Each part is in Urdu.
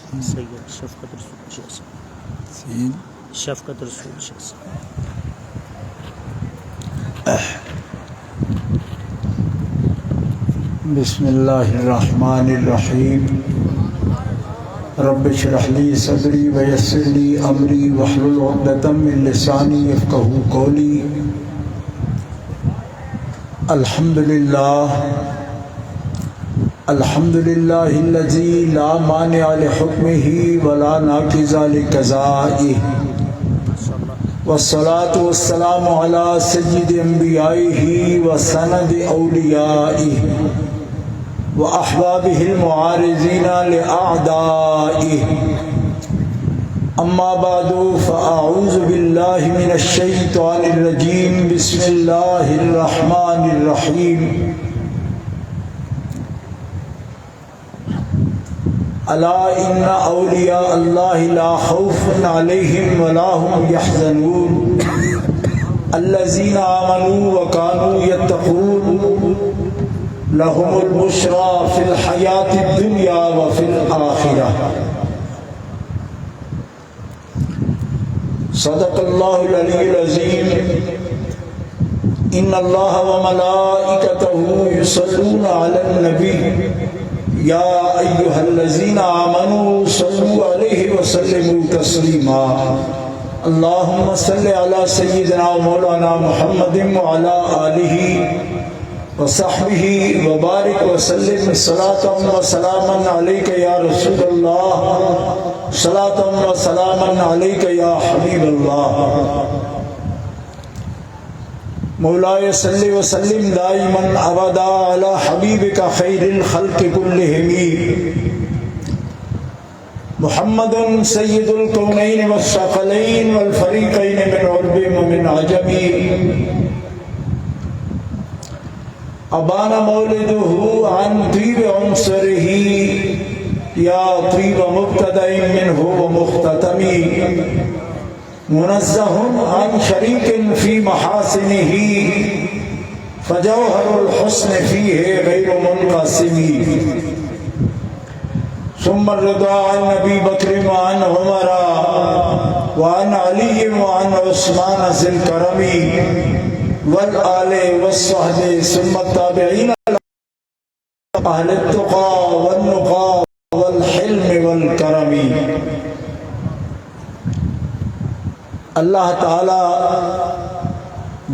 سید شفقت رسول شیخ صاحب شفقت رسول شیخ صاحب. بسم اللہ الرحمن الرحیم. رب اشرح لی صدری ویسر لی امری واحلل عقدۃ من لسانی یفقہوا قولی. الحمد للہ الذی لا مانع لحکمہ ولا ناقض لقضائہ، والصلاة والسلام علی سید انبیائہ وسند اولیائہ واحبابہ المعارضین لاعدائہ. اما بعد فاعوذ باللہ من الشیطان الرجیم. بسم اللہ الرحمن الرحیم. الا ان اولیاء اللہ لا خوف علیہم ولا هم یحزنون الذین آمنوا وکانوا یتقون لهم البشری فی الحیاۃ الدنیا وفی الآخرہ. صدق اللہ العلی العظیم. ان اللہ وملائکتہ یصلون علی النبی یا ایہا الذین آمنوا صلوا علیہ وسلموا تسلیما. اللہم صلی علی سیدنا مولانا محمد وعلی آلہ وصحبہ وبارک وسلم صلاۃ و سلاما علیک یا رسول اللہ، صلاۃ و سلاما علیک یا حبیب اللہ. مولاي صل وسلم دائما ابدا على حبيبك خير الخلق كلهم محمد سيد الكونين والثقلين والفريقين من عرب ومن عجم. أبان مولده عن طيب عنصره يا طيب مبتدأ منه ومختتم. منزه عن شريك في محاسنه فجوهر الحسن فيه غير منقسم. ثم الرضا عن ابي بكر وعن عمر وعن علي وعن عثمان ذي الكرم والآل والصحب ثم التابعين اهل التقى والنقى والحلم والكرم. اللہ تعالی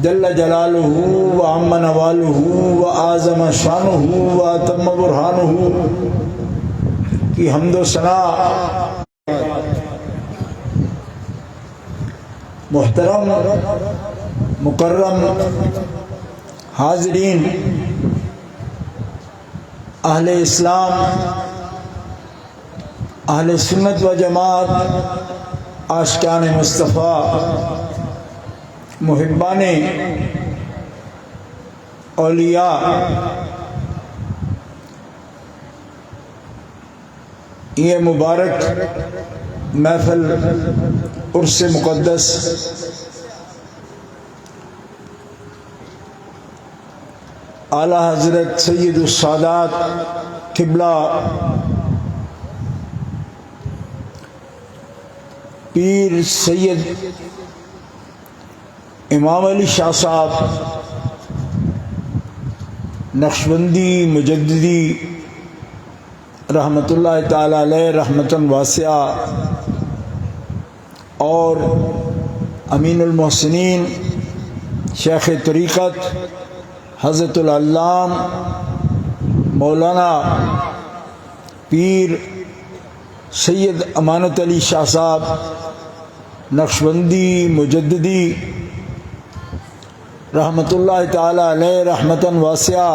جل جلالہ وعم نوالہ وعظم شانہ واتم برہانہ کی حمد و ثنا. محترم مکرم حاضرین، اہل اسلام، اہل سنت و جماعت، عاشقان مصطفیٰ، محبان اولیاء، یہ مبارک محفل عرس مقدس اعلیٰ حضرت سید السادات قبلہ پیر سید امام علی شاہ صاحب نقشبندی مجددی رحمۃ اللہ تعالی علیہ رحمتاً واسعہ، اور امین المحسنین شیخ طریقت حضرت العلام مولانا پیر سید امانت علی شاہ صاحب نقشبندی مجددی رحمۃ اللہ تعالی علیہ رحمتاً واسعہ،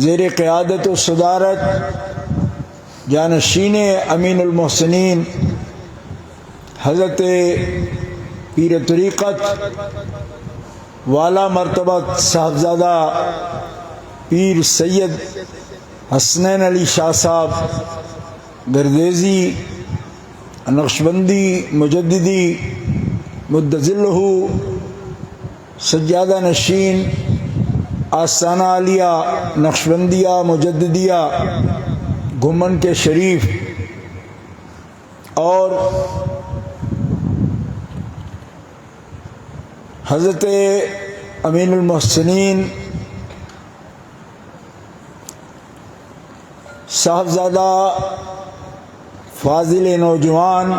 زیر قیادت و صدارت جانشین امین المحسنین حضرت پیر طریقت والا مرتبہ صاحبزادہ پیر سید حسنین علی شاہ صاحب گردیزی نقشبندی مجددی مدذلہ سجادہ نشین آستانہ عالیہ نقشبندیہ مجددیہ گھمن کے شریف اور حضرت امین المحسنین صاحبزادہ فاضل نوجوان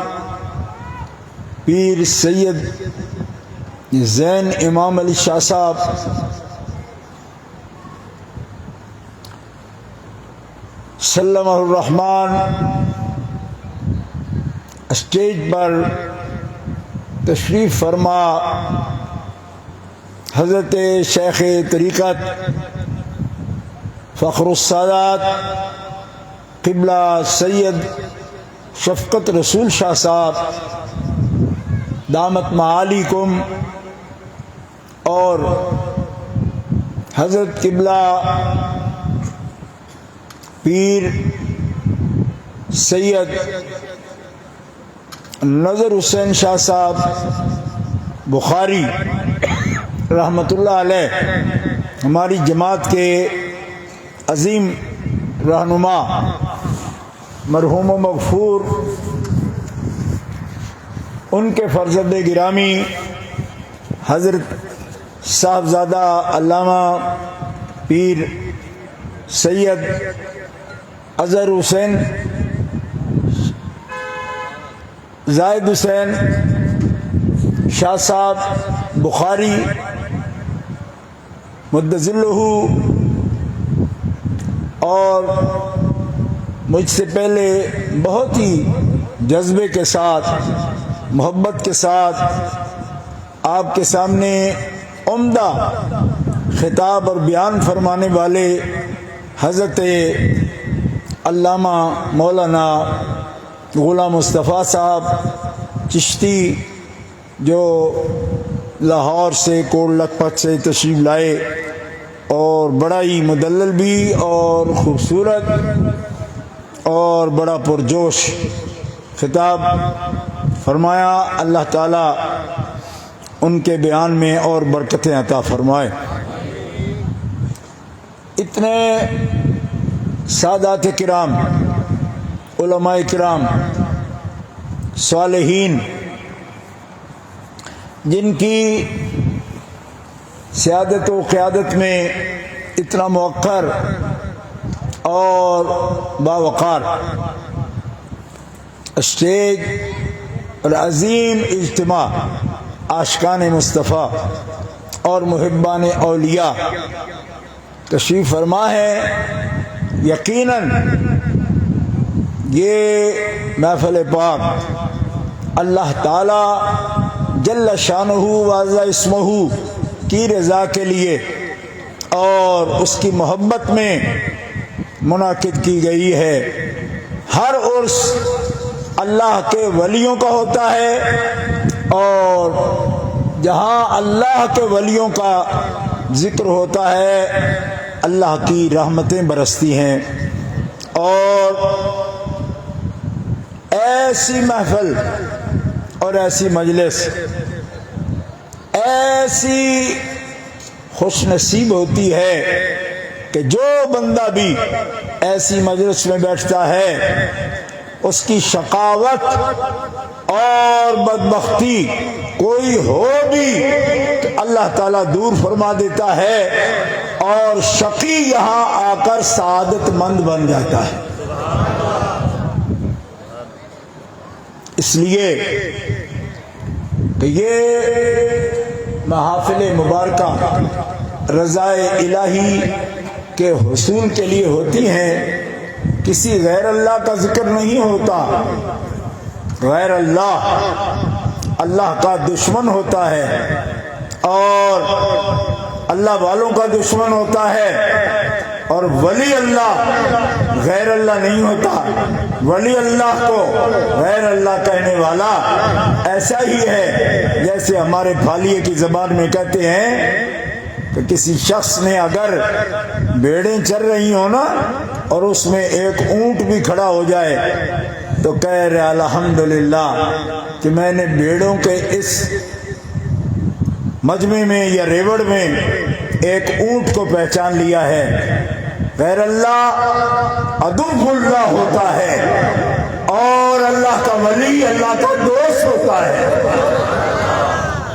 پیر سید زین امام علی شاہ صاحب سلمہ الرحمن اسٹیج پر تشریف فرما حضرت شیخ طریقت فخر السادات قبلہ سید شفقت رسول شاہ صاحب دامت معالیکم اور حضرت قبلہ پیر سید نظر حسین شاہ صاحب بخاری رحمۃ اللہ علیہ ہماری جماعت کے عظیم رہنما مرحوم و مغفور، ان کے فرزند گرامی حضرت صاحبزادہ علامہ پیر سید اظہر حسین زاہد حسین شاہ صاحب بخاری مدظلہ، اور مجھ سے پہلے بہت ہی جذبے کے ساتھ محبت کے ساتھ آپ کے سامنے عمدہ خطاب اور بیان فرمانے والے حضرت علامہ مولانا غلام مصطفیٰ صاحب چشتی جو لاہور سے کوٹ لکھپت سے تشریف لائے اور بڑا ہی مدلل بھی اور خوبصورت اور بڑا پرجوش خطاب فرمایا، اللہ تعالیٰ ان کے بیان میں اور برکتیں عطا فرمائے۔ اتنے سادات کرام، علماء کرام، صالحین جن کی سیادت و قیادت میں اتنا موقر اور باوقار اسٹیج اور عظیم اجتماع عاشقان مصطفیٰ اور محبان اولیاء تشریف فرما ہے، یقیناً یہ محفل پاک اللہ تعالی جل شانہ وعز اسمہ کی رضا کے لیے اور اس کی محبت میں منعقد کی گئی ہے۔ ہر عرس اللہ کے ولیوں کا ہوتا ہے، اور جہاں اللہ کے ولیوں کا ذکر ہوتا ہے اللہ کی رحمتیں برستی ہیں، اور ایسی محفل اور ایسی مجلس ایسی خوش نصیب ہوتی ہے کہ جو بندہ بھی ایسی مجلس میں بیٹھتا ہے اس کی شقاوت اور بدبختی کوئی ہو بھی اللہ تعالیٰ دور فرما دیتا ہے، اور شقی یہاں آ کر سعادت مند بن جاتا ہے۔ اس لیے کہ یہ محافل مبارکہ رضا الہی کے حصول کے لیے ہوتی ہیں، کسی غیر اللہ کا ذکر نہیں ہوتا۔ غیر اللہ کا دشمن ہوتا ہے اور اللہ والوں کا دشمن ہوتا ہے، اور ولی اللہ غیر اللہ نہیں ہوتا۔ ولی اللہ کو غیر اللہ کہنے والا ایسا ہی ہے جیسے ہمارے پھالیے کی زبان میں کہتے ہیں کہ کسی شخص نے اگر بھیڑیں چر رہی ہو نا اور اس میں ایک اونٹ بھی کھڑا ہو جائے تو کہہ رہے الحمدللہ کہ میں نے بھیڑوں کے اس مجمع میں یا ریوڑ میں ایک اونٹ کو پہچان لیا ہے۔ غیر اللہ عدو اللہ ہوتا ہے اور اللہ کا ولی اللہ کا دوست ہوتا ہے۔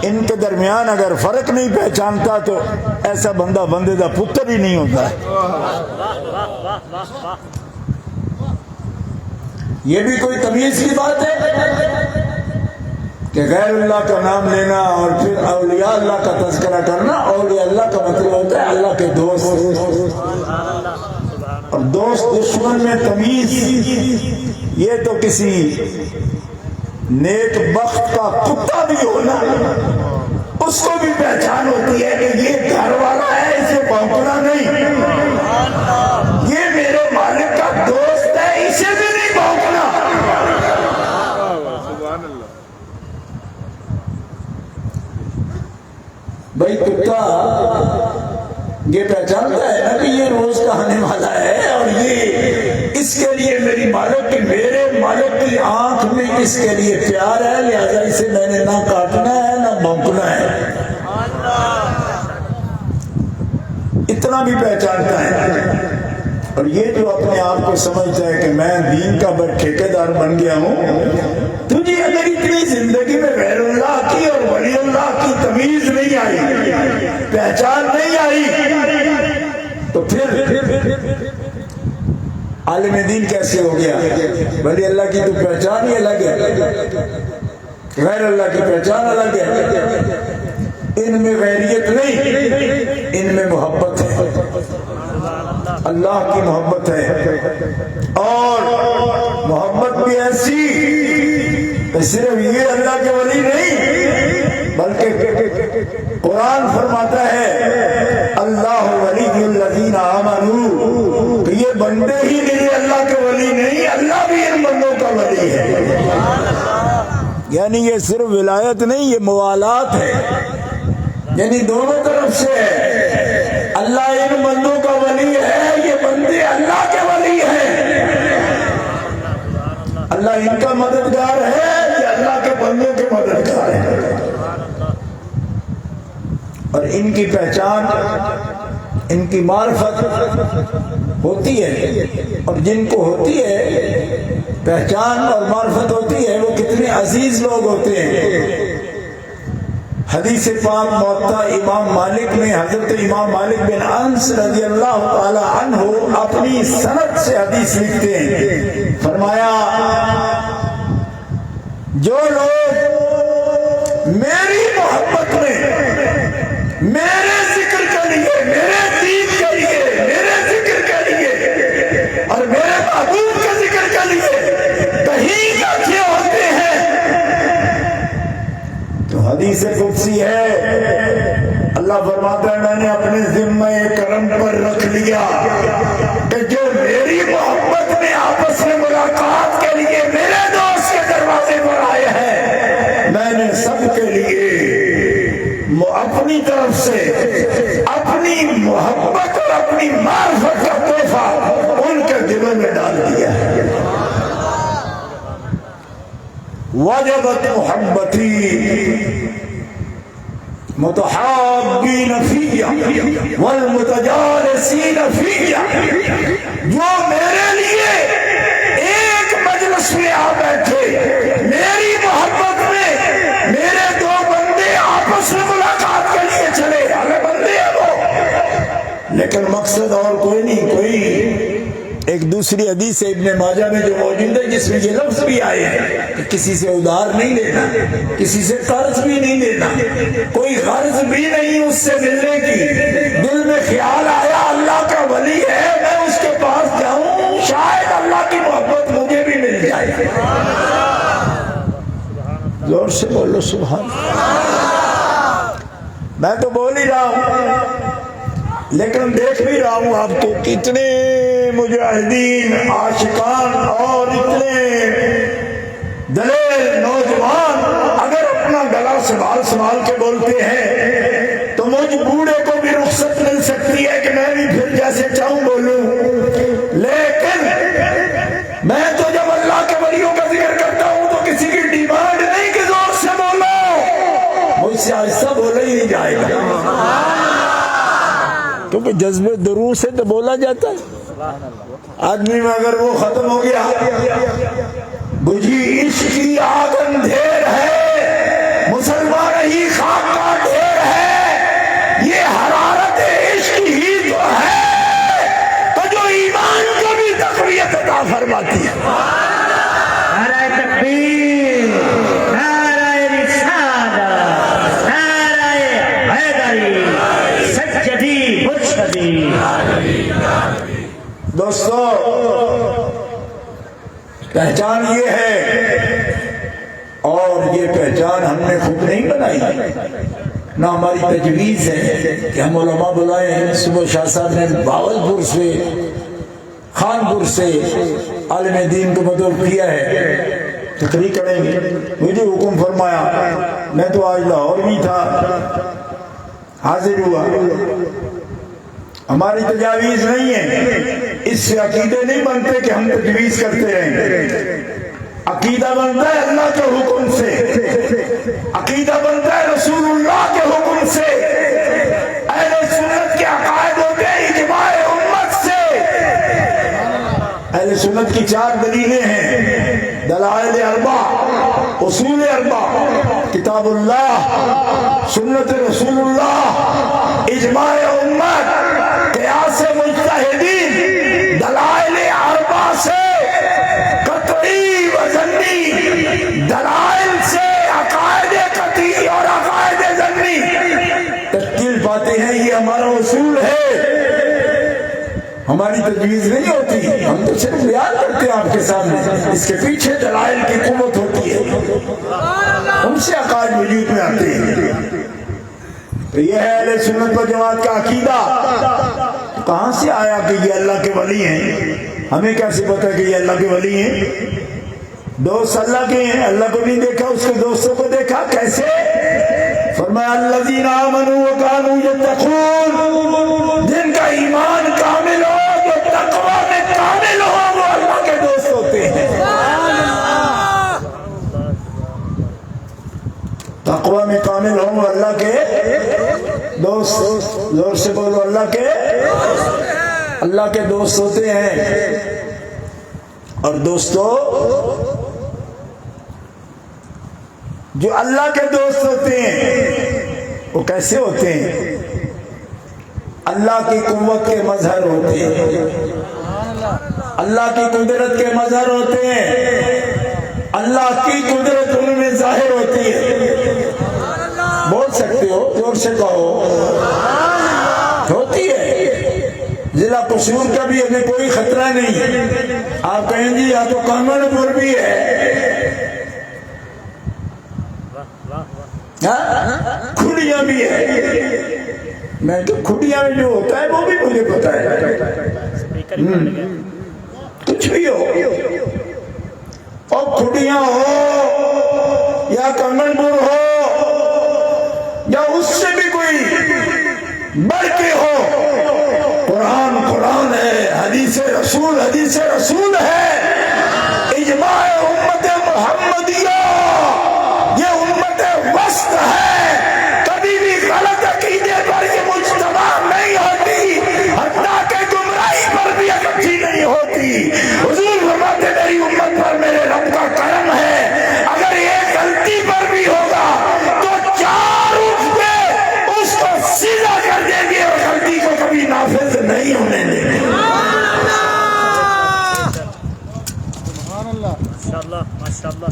ان کے درمیان اگر فرق نہیں پہچانتا تو ایسا بندہ بندے دا پتر ہی نہیں ہوتا ہے۔ یہ بھی کوئی تمیز کی بات ہے کہ غیر اللہ کا نام لینا اور پھر اولیاء اللہ کا تذکرہ کرنا؟ اولیاء اللہ کا مطلب ہوتا ہے اللہ کے دوست، اور دوست دشمن میں تمیز یہ تو کسی نیک بخت کا کتا بھی ہونا اس کو بھی پہچان ہوتی ہے کہ یہ گھر والا ہے، اسے بھونکنا نہیں، یہ میرے مالک کا دوست ہے، اسے بھی نہیں بھونکنا۔ بھائی کتا یہ پہچانتا ہے نا کہ یہ روز کا آنے والا ہے اور یہ اس کے لیے میری مالک کی، میرے مالک کی آنکھ میں اس کے لیے پیار ہے، لہذا اسے میں نے نہ کاٹنا ہے نہ بھونکنا ہے، اتنا بھی پہچانتا ہے۔ اور یہ جو اپنے آپ کو سمجھتا ہے کہ میں دین کا بڑا ٹھیکیدار بن گیا ہوں، تجھے اگر اتنی زندگی میں غیر اللہ کی اور ولی اللہ کی تمیز نہیں آئی، پہچان نہیں آئی، تو پھر عالم دین کیسے ہو گیا؟ ولی اللہ کی تو پہچان ہی الگ ہے، غیر اللہ کی پہچان الگ ہے۔ ان میں غیریت نہیں، ان میں محبت ہے، اللہ کی محبت ہے، اور محبت بھی ایسی کہ صرف یہ اللہ کے ولی نہیں بلکہ قرآن فرماتا ہے اللہ ولی الذین آمنوا، کہ یہ بندے ہی نہیں اللہ کے ولی نہیں، اللہ بھی ان بندوں کا ولی ہے۔ یعنی یہ صرف ولایت نہیں، یہ موالات ہے، یعنی دونوں طرف سے ہے۔ اللہ ان بندوں کا ولی ہے، یہ بندے اللہ کے ولی ہیں، اللہ ان کا مددگار ہے، یہ اللہ کے بندوں کے مددگار ہیں۔ اور ان کی پہچان، ان کی معرفت ہوتی ہے، اور جن کو ہوتی ہے پہچان اور معرفت ہوتی ہے وہ کتنے عزیز لوگ ہوتے ہیں۔ حدیث پاک موطا امام مالک میں حضرت امام مالک بن انس رضی اللہ تعالی عنہ اپنی سند سے حدیث لکھتے ہیں، فرمایا جو لوگ میری محبت میں میرے ذکر کے لیے، میرے دین کے لیے، میرے ذکر کے لیے اور میرے محبوب کے ذکر کے لیے کہیں اچھے ہوتے ہیں، تو حدیث قدسی ہے، اللہ فرماتا ہے میں نے اپنے ذمہ کرم پر رکھ لیا کہ جو میری محبت میں آپس میں ملاقات کے لیے میرے دوست کے دروازے پر آئے ہیں، میں نے سب کے لیے اپنی طرف سے اپنی محبت اور اپنی معرفت کا تحفہ ان کے دلوں میں ڈال دیا ہے۔ وجبت محبتی متحابین فیہ والمتجالسین فیہ، جو میرے لیے ایک مجلس میں آ بیٹھے میری محبت میں، میرے دو بندے آپس میں ملاقات کے لیے چلے، ہمیں بندے ہیں وہ، لیکن مقصد اور کوئی نہیں۔ کوئی ایک دوسری حدیث ابن ماجہ میں جو موجود ہے جس میں یہ لفظ بھی آئے ہیں کہ کسی سے ادھار نہیں لینا، کسی سے قرض بھی نہیں لینا، کوئی غرض بھی نہیں اس سے ملنے کی، دل میں خیال آیا اللہ کا ولی ہے میں اس کے پاس جاؤں شاید اللہ کی محبت مجھے بھی مل جائے۔ زور سے بولو سبحان اللہ۔ میں تو بول ہی رہا ہوں لیکن دیکھ بھی رہا ہوں آپ کو کتنے مجاہدین عاشقان اور اتنے دلیر نوجوان اگر اپنا گلا سنبھال کے بولتے ہیں تو مجھ بوڑھے کو بھی رخصت مل سکتی ہے کہ میں بھی پھر جیسے چاہوں بولوں، لیکن میں تو جب اللہ کے ولیوں کا ذکر کرتا ہوں تو کسی کی ڈیمانڈ نہیں کہ زور سے بولو، مجھ سے آہستہ بولا ہی نہیں جائے گا، کیونکہ جذبے درود سے تو بولا جاتا ہے۔ آدمی میں اگر وہ ختم ہو گیا، بجھی عشق کی آگ اندھیر ہے، مسلمان ہی خاک کا ڈھیر ہے، یہ حرارت عشق ہی تو ہے تو جو ایمان کو بھی تقویت عطا فرماتی ہے۔ نعرہ تکبیر، نعرہ رسالت، نعرہ حیدری، سجدی مرشدی۔ دوستو، پہچان یہ ہے، اور یہ پہچان ہم نے خود نہیں بنائی، نہ ہماری تجویز ہے کہ ہم علماء بلائے ہیں۔ صبح شاہ صاحب نے باولپور سے، خانپور سے عالم دین کو مدعو کیا ہے، تقریر کریں گے، مجھے حکم فرمایا، میں تو آج لاہور بھی تھا، حاضر ہوا۔ ہماری تجاویز نہیں ہے، اس سے عقیدے نہیں بنتے کہ ہم تجویز کرتے ہیں۔ عقیدہ بنتا ہے اللہ کے حکم سے، عقیدہ بنتا ہے رسول اللہ کے حکم سے۔ اہل سنت کے عقائد ہوتے ہیں اجماع امت سے۔ اہل سنت کی 4 دلیلیں ہیں، دلائل اربع، اصول اربع، کتاب اللہ، سنت رسول اللہ، اجماع امت، قیاس مجتہدین، دلائل اربع سے، قطعی و ظنی دلائل سے، عقائد قطعی اور عقائد ظنی تشکیل پاتے ہیں۔ یہ ہمارا اصول ہے، ہماری تجویز نہیں ہوتی، ہم تو صرف بیان کرتے ہیں آپ کے سامنے، اس کے پیچھے دلائل کی قوت ہوتی ہے، ان سے عقائد وجود میں آتے ہیں۔ تو یہ ہے اہل سنت و جماعت کا عقیدہ۔ کہاں سے آیا کہ یہ اللہ کے ولی ہیں؟ ہمیں کیسے پتا کہ یہ اللہ کے ولی ہیں؟ دوست اللہ کے ہیں، اللہ کو نہیں دیکھا، اس کے دوستوں کو دیکھا۔ کیسے؟ فرمایا الذین آمنوا وکانوا یتقون، جن کا ایمان کامل ہو، جو تقوی میں کامل ہو، وہ اللہ کے دوست ہوتے ہیں۔ تقوی میں کامل ہوں وہ اللہ کے دوست، زور سے بولو، اللہ کے دوست ہوتے ہیں۔ اور دوستو، جو اللہ کے دوست ہوتے ہیں وہ کیسے ہوتے ہیں؟ اللہ کی قوت کے مظہر ہوتے ہیں، اللہ کی قدرت کے مظہر ہوتے ہیں، اللہ کی قدرت ان میں ظاہر ہوتی ہے۔ بول سکتے ہو، زور سے کہو، ہوتی ہے۔ ضلع قصور کا بھی ہمیں کوئی خطرہ نہیں۔ آپ کہیں گی یا تو کامل پور بھی ہے، کھڑیاں بھی ہے۔ میں کہ کھڑیاں میں جو ہوتا ہے وہ بھی مجھے پتا ہے، کچھ بھی ہو، اور کھڑیاں ہو یا کامل پور ہو یا اس سے بھی کوئی بڑھ کے ہو، قرآن قرآن ہے، حدیث رسول ہے، اجماع امت محمدیہ یہ امت وسط ہے، کبھی بھی غلط عقیدے پر یہ مجتمع نہیں ہوتی، حتیٰ کہ گمراہی پر بھی اکٹھی نہیں ہوتی۔ حضور فرماتے میری امت پر میرے رب کا کرم ہے، اگر ایک غلطی پر بھی ہوگا تو 4 اٹھ کے اس کو سیدھا کر دیں گے اور غلطی کو کبھی نافذ نہیں ہونے دیں گے۔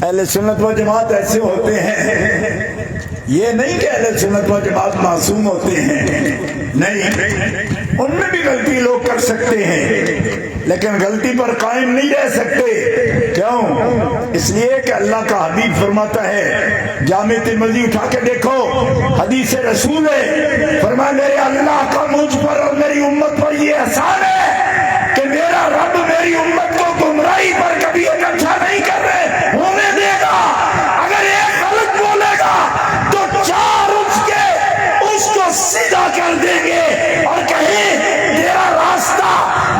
اہل سنت و جماعت ایسے ہوتے ہیں، یہ نہیں کہ اہل سنت و جماعت معصوم ہوتے ہیں، نہیں، ان میں بھی غلطی لوگ کر سکتے ہیں، لیکن غلطی پر قائم نہیں رہ سکتے۔ کیوں؟ اس لیے کہ اللہ کا حبیب فرماتا ہے، جامع ترمذی اٹھا کے دیکھو، حدیث رسول ہے، فرمایا میرے اللہ کا مجھ پر اور میری امت پر یہ احسان ہے کہ میرا رب میری امت کو گمراہی پر کبھی اکٹھا نہیں کر رہے ہونے دے گا۔ اگر ایک غلط بولے گا تو 4 اٹھ کے اس کو سیدھا کر دیں گے اور کہیں تیرا راستہ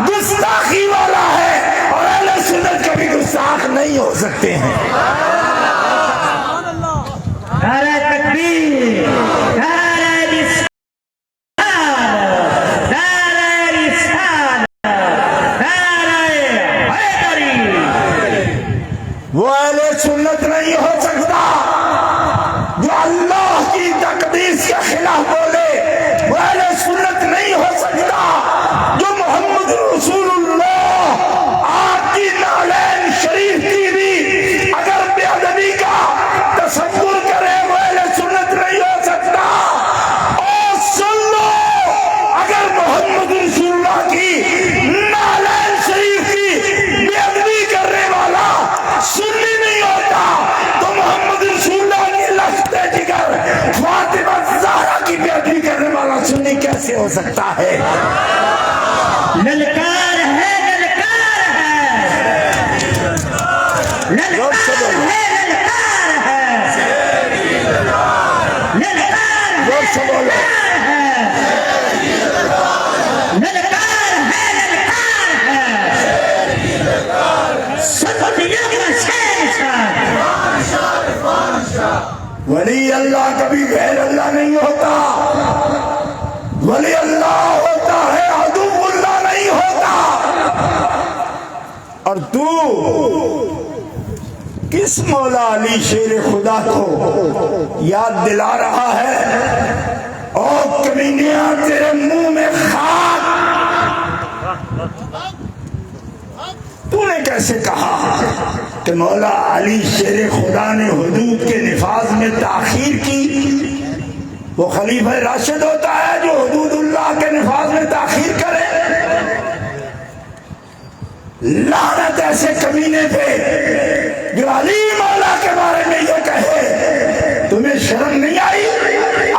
گستاخی والا ہے، اور اہل سنت کبھی گستاخ نہیں ہو سکتے ہیں۔ نعرہ تکبیر، نعرہ رسالت، نعرہ رسالت، اور تو کس مولا علی شیر خدا کو یاد دلا رہا ہے؟ او کمینیا تیرے منہ میں خاک، تو نے کیسے کہا کہ مولا علی شیر خدا نے حدود کے نفاذ میں تاخیر کی؟ وہ خلیفہ راشد ہوتا ہے جو حدود اللہ کے نفاذ میں تاخیر کرے؟ لعنت ایسے کمینے پہ جو علی مولا کے بارے میں یہ کہے، تمہیں شرم نہیں آئی؟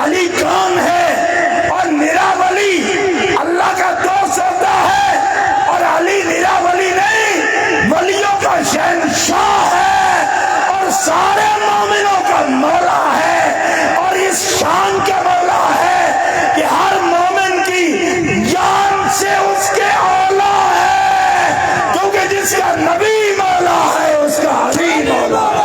علی کون ہے؟ اور میرا ولی اللہ کا دوست ہوتا ہے، اور علی میرا ولی نہیں، ولیوں کا شہنشاہ ہے اور سارے مومنوں کا مولا ہے، اور اس شان کا مولا ہے کہ ہر مومن کی جان سے اس کے اولا ہے، کیونکہ جس کا نبی مولا ہے اس کا علی مولا ہے۔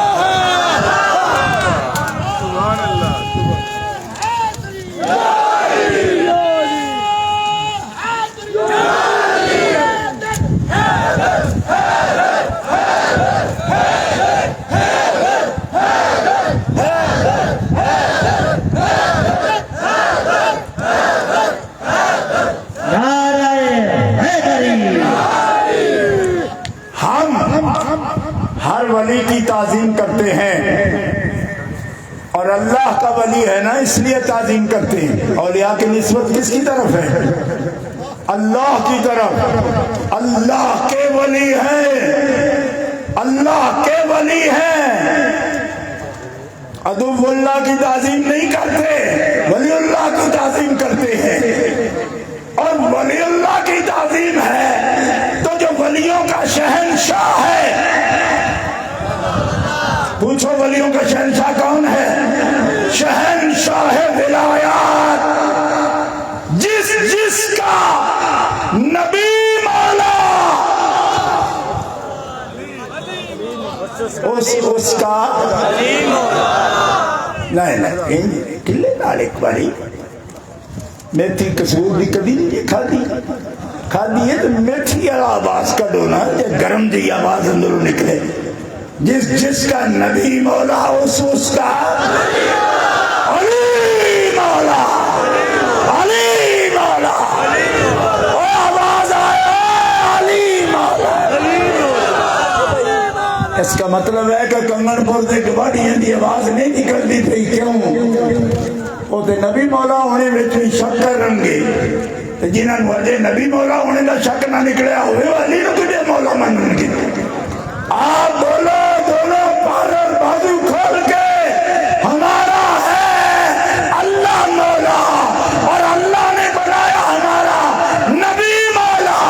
ہر ولی کی تعظیم کرتے ہیں، اور اللہ کا ولی ہے نا اس لیے تعظیم کرتے ہیں۔ اولیاء کی نسبت کس کی طرف ہے؟ اللہ کی طرف۔ اللہ کے ولی ہیں، اللہ کے ولی ہیں، عدو اللہ کی تعظیم نہیں کرتے، ولی اللہ کی تعظیم کرتے ہیں۔ اور ولی اللہ کی تعظیم ہے تو جو ولیوں کا شہنشاہ ہے، پوچھو ولیوں کا شہنشاہ کون ہے؟ شہنشاہ ولایات، جس کا نبی مولا اس کا نہیں کلے نال ایک باری میتھی کسور دی کبھی نہیں کھادی ہے تو میتھی والا آواز کڈو نا، گرم دی آواز اندروں نکلے۔ جس کا نبی مولا اس کا علی مولا، علی مولا، وہ آواز آیا علی مولا۔ اس کا مطلب ہے کہ کنگن پور سے گواڑیاں دی آواز نہیں نکلتی تھی، کیوں؟ وہ تے نبی مولا ہونے میں شک کرن گے، جنہاں نوں اجے نبی مولا ہونے دا شک نہ نکلیا ہوئے وہ علی نوں کدے مولا منن گے؟ آپ بولو دونوں پارر بازو کھول کے، ہمارا ہے اللہ مولا، اور اللہ نے بنایا ہمارا نبی مولا،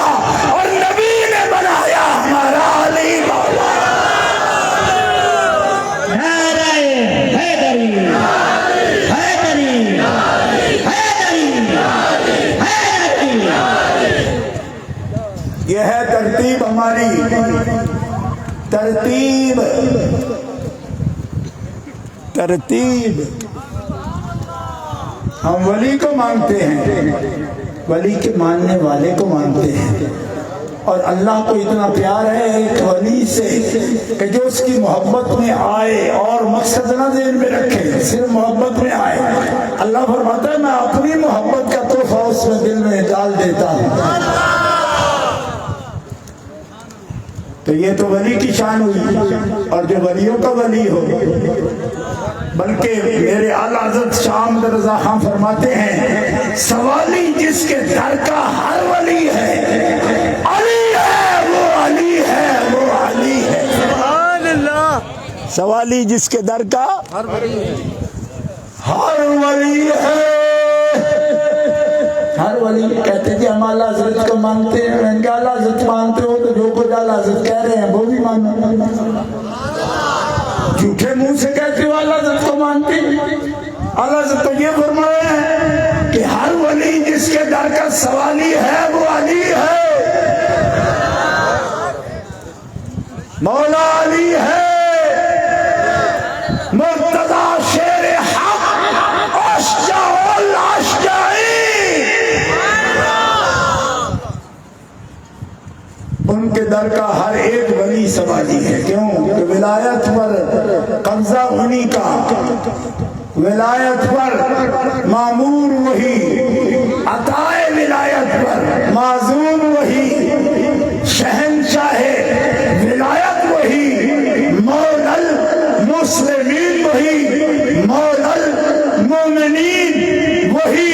اور نبی نے بنایا ہمارا علی مولا۔ نعرہ حیدری، حیدری، حیدری، حیدری۔ یہ ہے ترتیب ہماری، ترتیب ہم ولی کو مانتے ہیں، ولی کے ماننے والے کو مانتے ہیں، اور اللہ کو اتنا پیار ہے ایک ولی سے کہ جو اس کی محبت میں آئے، اور مقصد نہ ذہن میں رکھے، صرف محبت میں آئے۔ اللہ فرماتا ہے میں اپنی محبت کا تحفہ اس میں دل میں ڈال دیتا ہوں۔ تو یہ تو ولی کی شان ہوئی، اور جو ولیوں کا ولی ہو۔ بلکہ میرے اعلیٰ حضرت شاہ احمد رضا خان فرماتے ہیں سوالی جس کے در کا ہر ولی ہے، علی ہے وہ علی ہے وہ علی ہے۔ سبحان اللہ۔ سوالی جس کے در کا ہر ولی ہے۔ ہر ولی کہتے ہیں کہ ہم اعلیٰ حضرت کو مانتے ہیں، میں نے کہا اعلیٰ حضرت مانتے ہو تو جو کچھ اعلیٰ حضرت کہہ رہے ہیں وہ بھی مانو۔ جھوٹے منہ سے کہتے ہو اعلیٰ حضرت کو مانتے ہیں؟ اعلیٰ حضرت تو یہ فرمایا ہے کہ ہر ولی جس کے در کا سوالی ہے وہ علی ہے، مولا علی ہے، مرتضی شیر حق اشجع الاشجعی۔ ان کے در کا ہر ایک ولی سوالی ہے. کیوں کہ ولایت پر قبضہ انہی کا، ولایت پر معمور وہی، عطائے ولایت پر معزون وہی، شہنشاہ ولایت وہی، مولا المسلمین وہی، مولا المومنین وہی،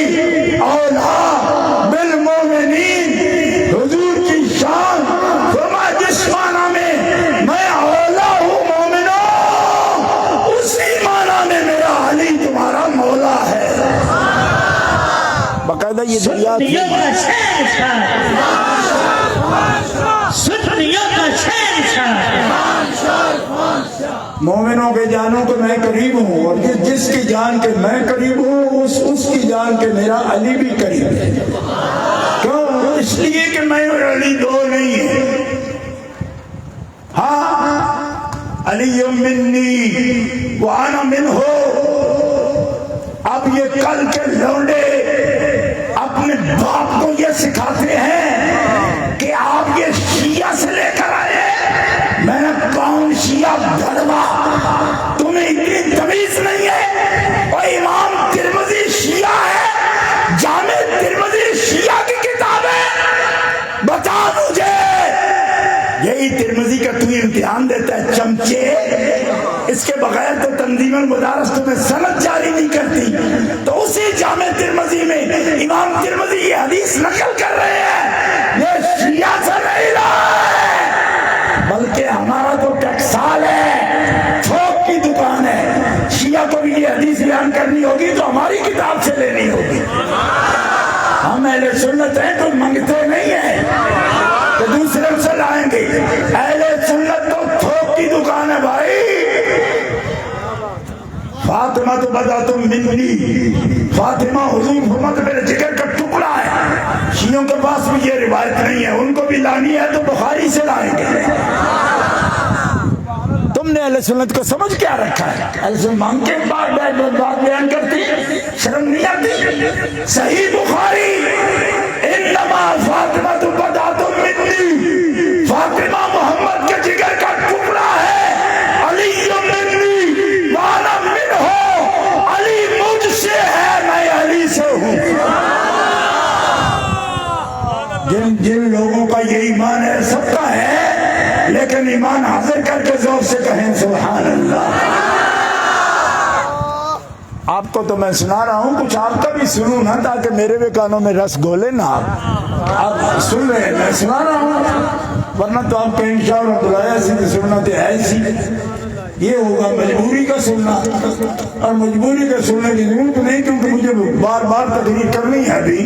اولا بالمومنین. حضور کی شان فرما جس معنی میں میں اولا ہوں مومنوں، اسی معنی میں میرا علی تمہارا مولا ہے. باقاعدہ یہ دریا مومنوں کے جانوں کے میں قریب ہوں، اور جس کی جان کے میں قریب ہوں اس کی جان کے میرا علی بھی قریب ہے. کیوں؟ اس لیے کہ میں اور علی دو نہیں ہیں. ہاں علی منی وانا منہ. اب یہ کل کے لونڈے اپنے باپ کو یہ سکھاتے ہیں کہ آپ یہ شیعہ سے لے کر آئے. میں نے کون شیعہ بھروا؟ تمہیں اتنی تمیز نہیں ہے؟ اور امام ترمذی شیعہ ہے، جامع ترمذی شیعہ کی کتاب ہے. بتا مجھے، یہی ترمذی کا تو امتحان دیتا ہے چمچے. اس کے بغیر تو تنظیم المدارس تمہیں سند جاری نہیں کرتی. تو اسی جامع ترمذی میں امام ترمذی یہ حدیث نقل کر رہے ہیں. یہ شیعہ سے نہیں لائے، بلکہ ہمارا تو ٹیکسال ہے، تھوک کی دکان ہے. شیعہ کو بھی یہ حدیث بیان کرنی ہوگی تو ہماری کتاب سے لینی ہوگی. ہم اہل سنت ہیں تو منگتے نہیں ہیں تو دوسرے سے لائیں گے. اہل سنت تو تھوک کی دکان ہے بھائی. فاطمہ تو بتا تم منی، فاطمہ حضور فرماتے میرے جگر کا ٹکڑا ہے. شیعوں کے پاس بھی یہ روایت نہیں ہے، ان کو بھی لانی ہے تو بخاری سے لائیں گے. تم نے اہل سنت کو سمجھ کیا رکھا ہے؟ اہل سنت مانگ کے بات بیان کرتی، شرم نہیں آتی؟ صحیح بخاری، انما فاطمہ تو بتا تم منی، فاطمہ محمد کے جگر کا ٹکڑا ہے. علی منی وانا منہ، علی مجھ سے ہے، میں علی سے ہوں. جن لوگوں کا یہ ایمان ہے سب کا ہے، لیکن ایمان حاضر کر کے ذوق سے کہیں سبحان اللہ. آپ کو تو میں سنا رہا ہوں، کچھ آپ کا بھی سنوں نا، تاکہ میرے بھی کانوں میں رس گولے نا. آپ سن رہے ہیں، میں سنا رہا ہوں، ورنہ تو آپ کہیں انشاءاللہ بلایا سی سننا تو ایسی. یہ ہوگا مجبوری کا سننا، اور مجبوری کا سننے کی ضرورت نہیں، کیونکہ مجھے بار بار تقریر کرنی ہے. ابھی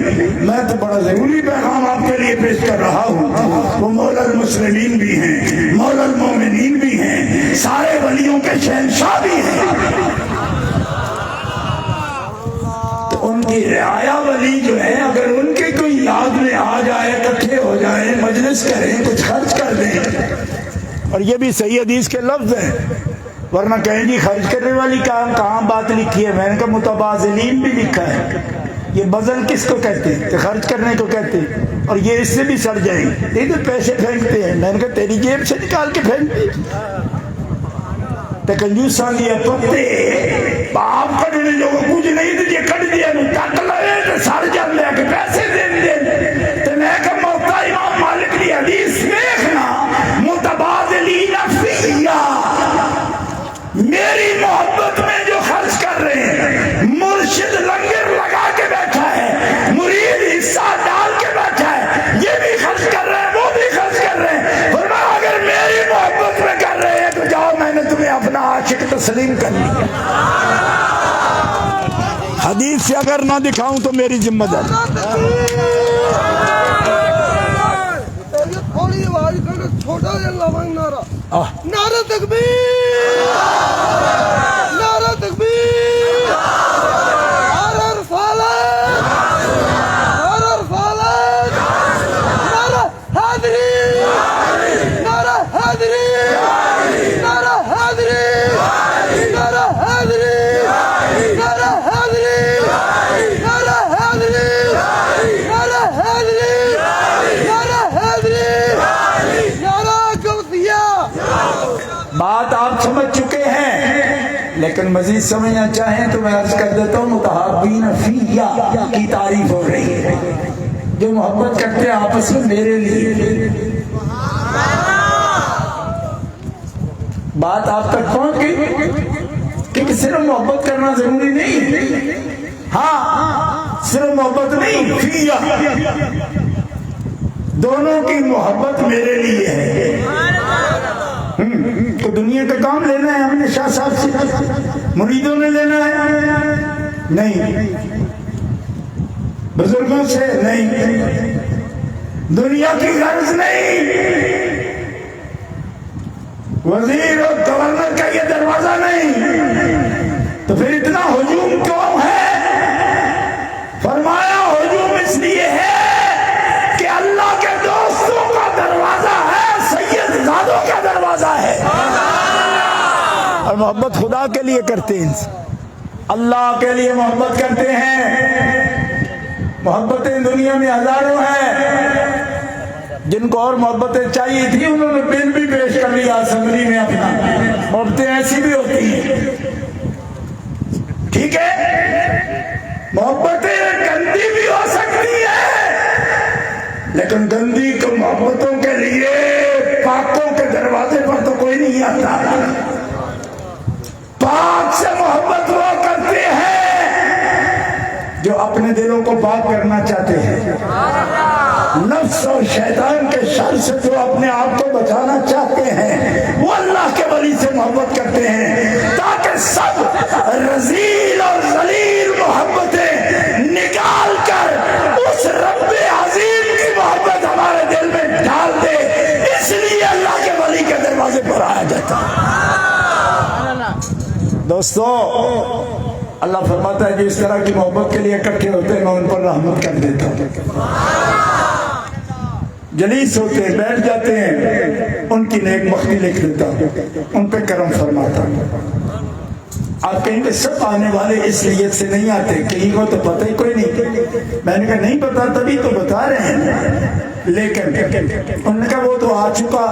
میں تو بڑا ضروری پیغام آپ کے لیے پیش کر رہا ہوں. وہ مولا المسلمین بھی ہیں، مولا المومنین بھی ہیں، سارے ولیوں کے شہنشاہ بھی ہیں. تو ان کی رعایا ولی جو ہے، اگر ان کے کوئی یاد میں آ جائے، اکٹھے ہو جائیں، مجلس کریں، کچھ خرچ کر دیں. اور یہ بھی صحیح حدیث کے لفظ ہیں، ورنہ کہیں جی خرچ کرنے والی کہاں بات لکھی ہے؟ میں نے کہا متبازلین بھی لکھا ہے. یہ بذل کس کو کہتے ہیں؟ کہ خرچ کرنے کو کہتے ہیں. اور یہ اس سے بھی سڑ جائیں گے، یہ تو پیسے پھینکتے ہیں. میں نے کہا تیری جیب سے نکال کے پھینکتے تو کنجوسان دیا پتے باپ کٹنے جو کچھ نہیں تجھے کٹ دیا نو تک لگے تو سر جب لے کے پیسے دین دین. تو میں کہا موقع امام مالک دی حدیث دیکھنا، متبادلین فیہ، میری محبت میں جو خرچ کر رہے ہیں. مرشد لنگر لگا کے بیٹھا ہے، مرید حصہ ڈال کے بیٹھا ہے، یہ بھی خرچ کر رہے ہیں، وہ بھی خرچ کر رہے ہیں. فرمایا اگر میری محبت میں کر رہے ہیں تو جاؤ، میں نے تمہیں اپنا عاشق تسلیم کر لیا. حدیث سے اگر نہ دکھاؤں تو میری ذمہ داری. چھوٹا نعرہ تکبیر، نعرہ تکبیر، نعرہ رسالت، نعرہ رسالت، نعرہ حیدری، نعرہ حیدری، نعرہ حیدری، نعرہ حیدری، نعرہ حیدری، نعرہ حیدری، نعرہ حیدری، نعرہ حیدری، بات آپ سمجھ چکے ہیں، لیکن مزید سمجھنا چاہیں تو میں عرض کر دیتا ہوں متحابین فیہ کی تعریف ہو رہی ہے، جو محبت کرتے ہیں آپس میں میرے لیے۔ بات آپ تک پہنچ گئی کہ صرف محبت کرنا ضروری نہیں، ہاں صرف محبت نہیں، فیہ دونوں کی محبت میرے لیے ہے۔ تو دنیا کا کام لینا ہے ہم نے شاہ صاحب سے، مریدوں نے لینا ہے نہیں، بزرگوں سے نہیں، دنیا کی غرض نہیں، وزیر اور گورنر کا یہ دروازہ نہیں، تو پھر اتنا ہجوم کیوں ہے؟ فرمایا ہجوم اس لیے ہے کہ اللہ کے دوستوں کا دروازہ ہے، سید زادوں کا دروازہ ہے، اور محبت خدا کے لیے کرتے ہیں، اللہ کے لیے محبت کرتے ہیں۔ محبتیں دنیا میں ہزاروں ہیں، جن کو اور محبتیں چاہیے تھی انہوں نے بل بھی پیش کر لیا اسمبلی میں اپنا، محبتیں ایسی بھی ہوتی ہیں، ٹھیک ہے، محبتیں گندی بھی ہو سکتی ہیں، لیکن گندی کو محبتوں کے لیے پاکوں کے دروازے پر تو کوئی نہیں آتا۔ پاک سے محبت وہ کرتے ہیں جو اپنے دلوں کو پاک کرنا چاہتے ہیں، نفس اور شیطان کے شر سے جو اپنے آپ کو بچانا چاہتے ہیں وہ اللہ کے ولی سے محبت کرتے ہیں، تاکہ سب رذیل اور ذلیل محبتیں نکال کر اس رب عظیم کی محبت ہمارے دل میں ڈال دے، اس لیے اللہ کے ولی کے دروازے پر آیا جاتا ہے۔ دوستو اللہ فرماتا ہے کہ اس طرح کی محبت کے لیے اکٹھے ہوتے ہیں میں ان پر رحمت کر دیتا ہوں، جلیس ہوتے ہیں بیٹھ جاتے ہیں ان کی نیک بختی لکھ دیتا ہوں، ان پہ کرم فرماتا ہوں۔ آپ کہیں کہ سب آنے والے اس نیت سے نہیں آتے، کہیں کو تو پتہ ہی کوئی نہیں، میں نے کہا نہیں پتا تبھی تو بتا رہے ہیں، لیکن انہوں نے کہا وہ تو آ چکا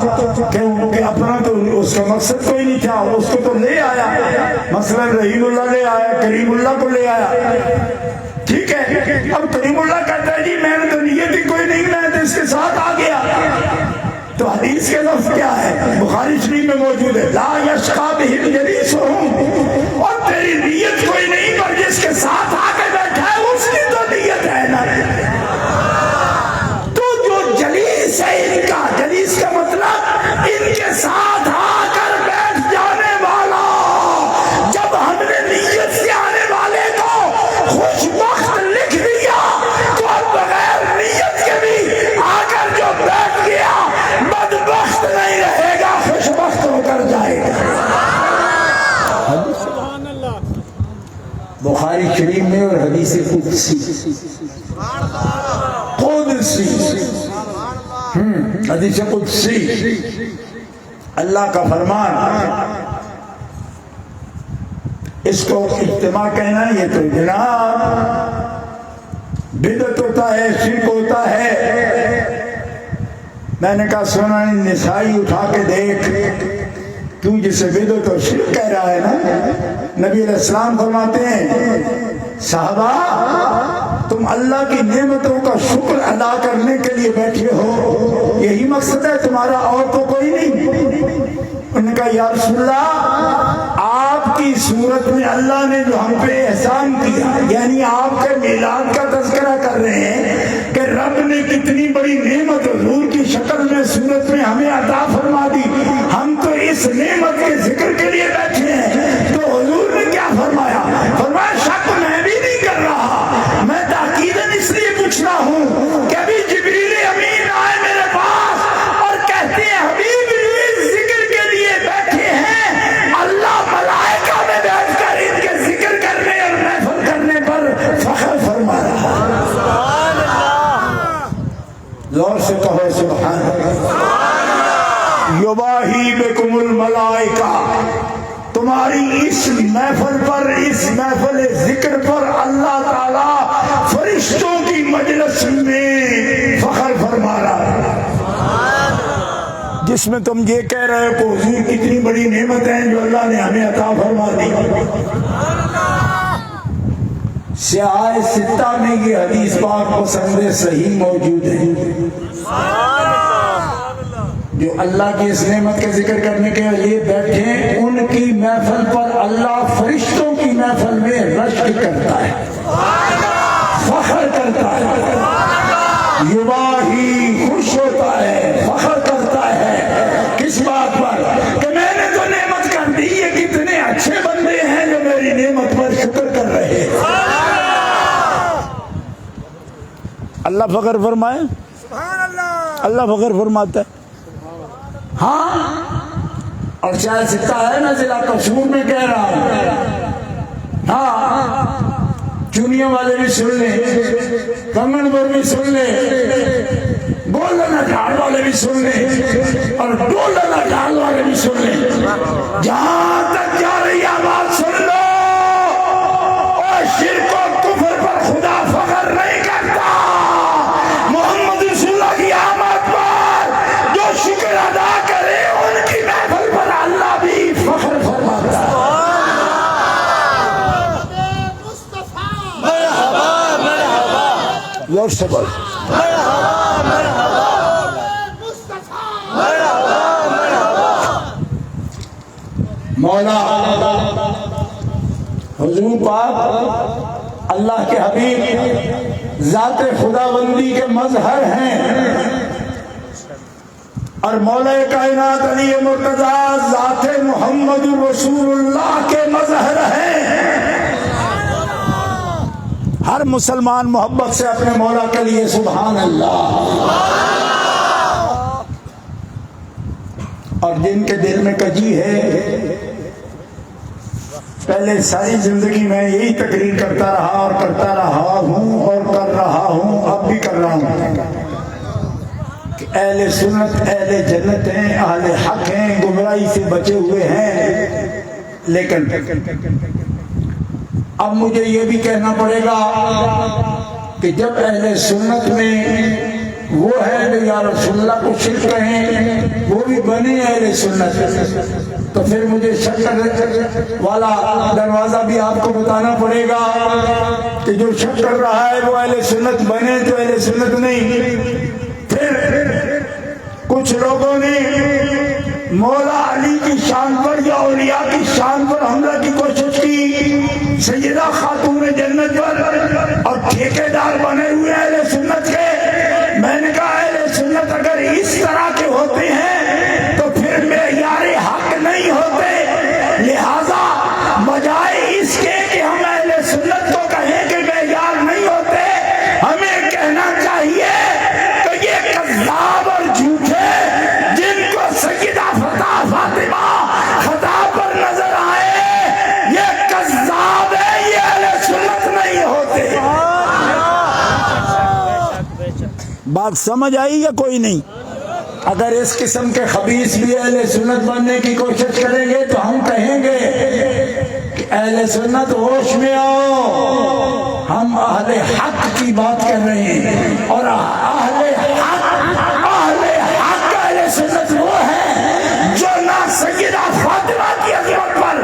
کہ اپنا تو اس کا مقصد کوئی نہیں تھا، اس کو تو لے آیا، مثلا رحیم اللہ لے آیا، کریم اللہ کو لے آیا، ٹھیک ہے، اب کریم اللہ کہتا ہے جی میں نے تو نیت ہی کوئی نہیں، میں تو اس کے ساتھ آ گیا، تو حدیث کے لفظ کیا ہے؟ بخاری شریف میں موجود ہے، لا یشقا بہم جلیسہم، اور تیری نیت کوئی نہیں پر جس کے ساتھ آ کے بیٹھا ہے اس کی تو نیت ہے نا، تو جو جلیس ہے ان کا، جلیس کا مطلب ان کے ساتھ آ کر بیٹھ جانے والا، جب ہم نے نیت سے آنے والے کو خوش بخت لکھ دیا تو اب بغیر نیت کے بھی آ کر جو بیٹھ گیا بدبخت نہیں رہے گا، خوش بخت ہو کر جائے گا۔ بخاری شریف میں اور حدیث قدسی، حدیث قدسی اللہ کا فرمان، اس کو اجتماع کہنا یہ تو جناب بدعت ہوتا ہے، شرک ہوتا ہے۔ میں نے کہا سنن نسائی اٹھا کے دیکھ، تو جسے بدعت اور شرک کہہ رہا ہے نا، نبی علیہ السلام فرماتے ہیں صحابہ تم اللہ کی نعمتوں کا شکر ادا کرنے کے لیے بیٹھے ہو، یہی مقصد ہے تمہارا اور تو کوئی نہیں؟ انہوں نے کہا یا رسول اللہ آپ کی صورت میں اللہ نے جو ہم پہ احسان کیا، یعنی آپ کے میلاد کا تذکرہ کر رہے ہیں کہ رب نے کتنی بڑی نعمت حضور کی شکل میں صورت میں ہمیں عطا فرما دی، ہم تو اس نعمت کے ذکر کے لیے بیٹھے ہیں، تو حضور نے کیا فرمایا؟ فرمایا شک میں بھی نہیں کر رہا، میں تاکیداً اس لیے پوچھ رہا ہوں کہ ابھی جبریل امین آئے میرے پاس اور کہتے ہیں حبیب اس ذکر کے لیے بیٹھے ہیں، اللہ ملائکہ میں بیٹھ کر ان کے ذکر کرنے اور محفل کرنے پر فخر فرما رہا ہے۔ زور سے کہو سبحان اللہ۔ یباہی بکم الملائکہ، تمہاری اس محفل پر، اس محفل ذکر پر اللہ تعالی فرشتوں کی مجلس میں فخر فرما رہا ہے۔ جس میں تم یہ کہہ رہے ہو کہ حضور کتنی بڑی نعمت ہیں جو اللہ نے ہمیں عطا فرما دی. سیاہ ستہ میں یہ حدیث پاک پسند صحیح موجود ہے. جو اللہ کی اس نعمت کا ذکر کرنے کے لیے بیٹھے ان کی محفل پر اللہ فرشتوں کی محفل میں رشک کرتا ہے, فخر کرتا ہے, یواہی خوش ہوتا ہے, فخر کرتا ہے. کس بات پر؟ کہ میں نے تو نعمت کر دی, یہ کتنے اچھے بندے ہیں جو میری نعمت پر شکر کر رہے ہیں. اللہ فخر فرمائے, اللہ فخر فرماتا ہے. ہاں, اور شاید ستہ ہے نا ضلع کشمیر میں کہہ رہا ہوں. ہاں, چونیوں والے بھی سن لیں, کنگن پر بھی سن لیں, گولڈن اٹھار والے بھی سن لیں, اور گولڈن اٹھار والے بھی سن لیں. جہاں تک جا رہی آواز سن لو, اور شرک و کفر پر خدا فخر نہیں کرتا. محمد رسول اللہ کی آمد پر جو شکر ادا کرے ان کی محفل پر اللہ بھی فخر فرماتا ہے. زور سے بول. مولا حضور پاک اللہ کے حبیب ذات خدا بندی کے مظہر ہیں, اور مولا کائنات علی مرتضی ذات محمد رسول اللہ کے مظہر ہیں. ہر مسلمان محبت سے اپنے مولا کے لیے سبحان اللہ. اور جن کے دل میں کجی ہے, پہلے ساری زندگی میں یہی تقریر کرتا رہا اور کرتا رہا ہوں اور کر رہا ہوں, اب بھی کر رہا ہوں کہ اہل سنت اہل جنت ہیں, اہل حق ہیں, گمراہی سے بچے ہوئے ہیں. لیکن اب مجھے یہ بھی کہنا پڑے گا کہ جب اہل سنت میں وہ ہے جو یا رسول اللہ کو شرک کہیں, وہ بھی بنے اہل سنت, تو پھر مجھے شک والا دروازہ بھی آپ کو بتانا پڑے گا کہ جو شک کر رہا ہے وہ اہل سنت بنے تو اہل سنت نہیں. پھر کچھ لوگوں نے مولا علی کی شان پر یا اولیاء کی شان پر حملہ کی کوشش کی, سیدہ خاتون جنت پر, اور ٹھیکیدار بنے ہوئے اہل سنت کے. میں نے کہا اہل سنت اگر اس طرح کے ہوتے ہیں تو پھر معیار حق نہیں ہوتے. لہذا بجائے اس کے کہ ہم اہل سنت کو کہیں کہ معیار نہیں ہوتے, ہمیں کہنا چاہیے کہ یہ کذاب اور جھوٹے جن کو سیدہ فاطمہ خطا پر نظر آئے, یہ کذاب ہے, یہ اہل سنت نہیں ہوتے. بات سمجھ آئی یا کوئی نہیں؟ اگر اس قسم کے خبیث بھی اہل سنت بننے کی کوشش کریں گے تو ہم کہیں گے کہ اہل سنت ہوش میں آؤ, ہم اہل حق کی بات کر رہے ہیں, اور اہل حق اہل سنت وہ ہے جو نہ سیدہ فاطمہ کی عظمت پر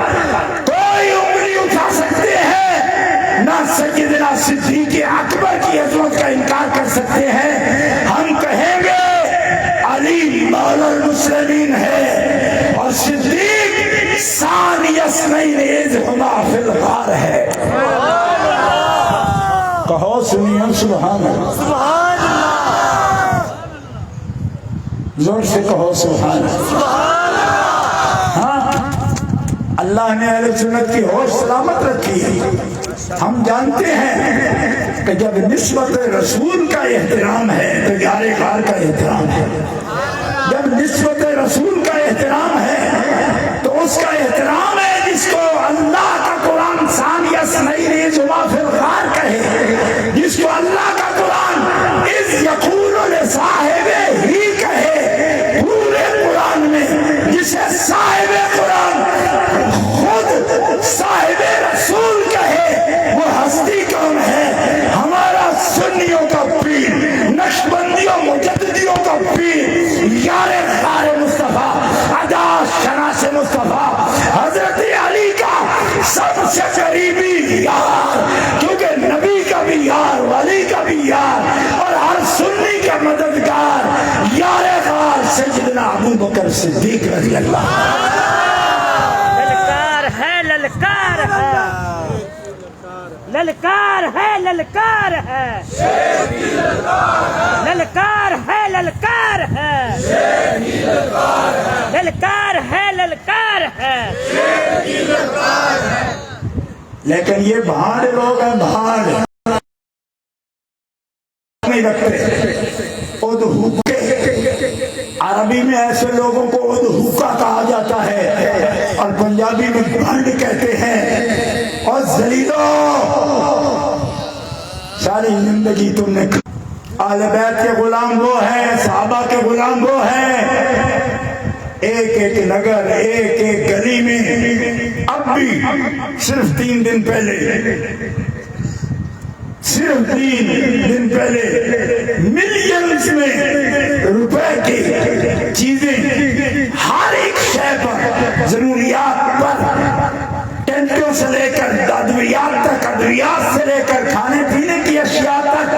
کوئی انگلی اٹھا سکتے ہیں, نہ سیدنا صدیق اکبر کی عظمت کا انکار کر سکتے ہیں. ہم کہیں گے علی مولا المسلمین ہے اور صدیق ثانی اثنین اذ ہما فی الغار ہے. کہو سنیے سبحان اللہ, زور سے کہو سبحان اللہ. ہاں, اللہ نے اہل سنت کی ہوش سلامت رکھی ہے. ہم جانتے ہیں کہ جب نسبت رسول کا احترام ہے تو یار غار کا احترام ہے. جب نسبت رسول کا احترام ہے تو اس کا احترام ہے جس کو اللہ کا قرآن ثانی اثنین اذ ہما فی الغار کہے, جس کو اللہ کا قرآن اذ یقول لصاحبہ ہی کہے. پورے قرآن میں جسے صاحب قرآن خود صاحب رسول کہے وہ ہستی کون ہے؟ ہمارا سنیوں کا پیر, نقشبندیوں مجددیوں کا پیر, یار غار صدیق رضی اللہ. للکار ہے للکار ہے للکار ہے للکار ہے للکار ہے للکار ہے للکار ہے للکار ہے. لیکن یہ بھاڑ لوگ ہیں، بھاڑ نہیں رکھتے. ادھوکے عربی میں ایسے لوگوں کو ادھوکا کہا جاتا ہے اور پنجابی میں بھنڈ کہتے ہیں. اور ذلیلو، ساری زندگی تم نے اہل بیت کے غلام وہ ہیں، صحابہ کے غلام وہ ہیں. ایک ایک نگر، ایک ایک گلی میں اب بھی صرف 3 دن پہلے ملینز میں روپے کی چیزیں ہر ایک شے پر، ضروریات پر، ٹینٹوں سے لے کر ادویات تک، ادویات سے لے کر کھانے پینے کی اشیاء تک،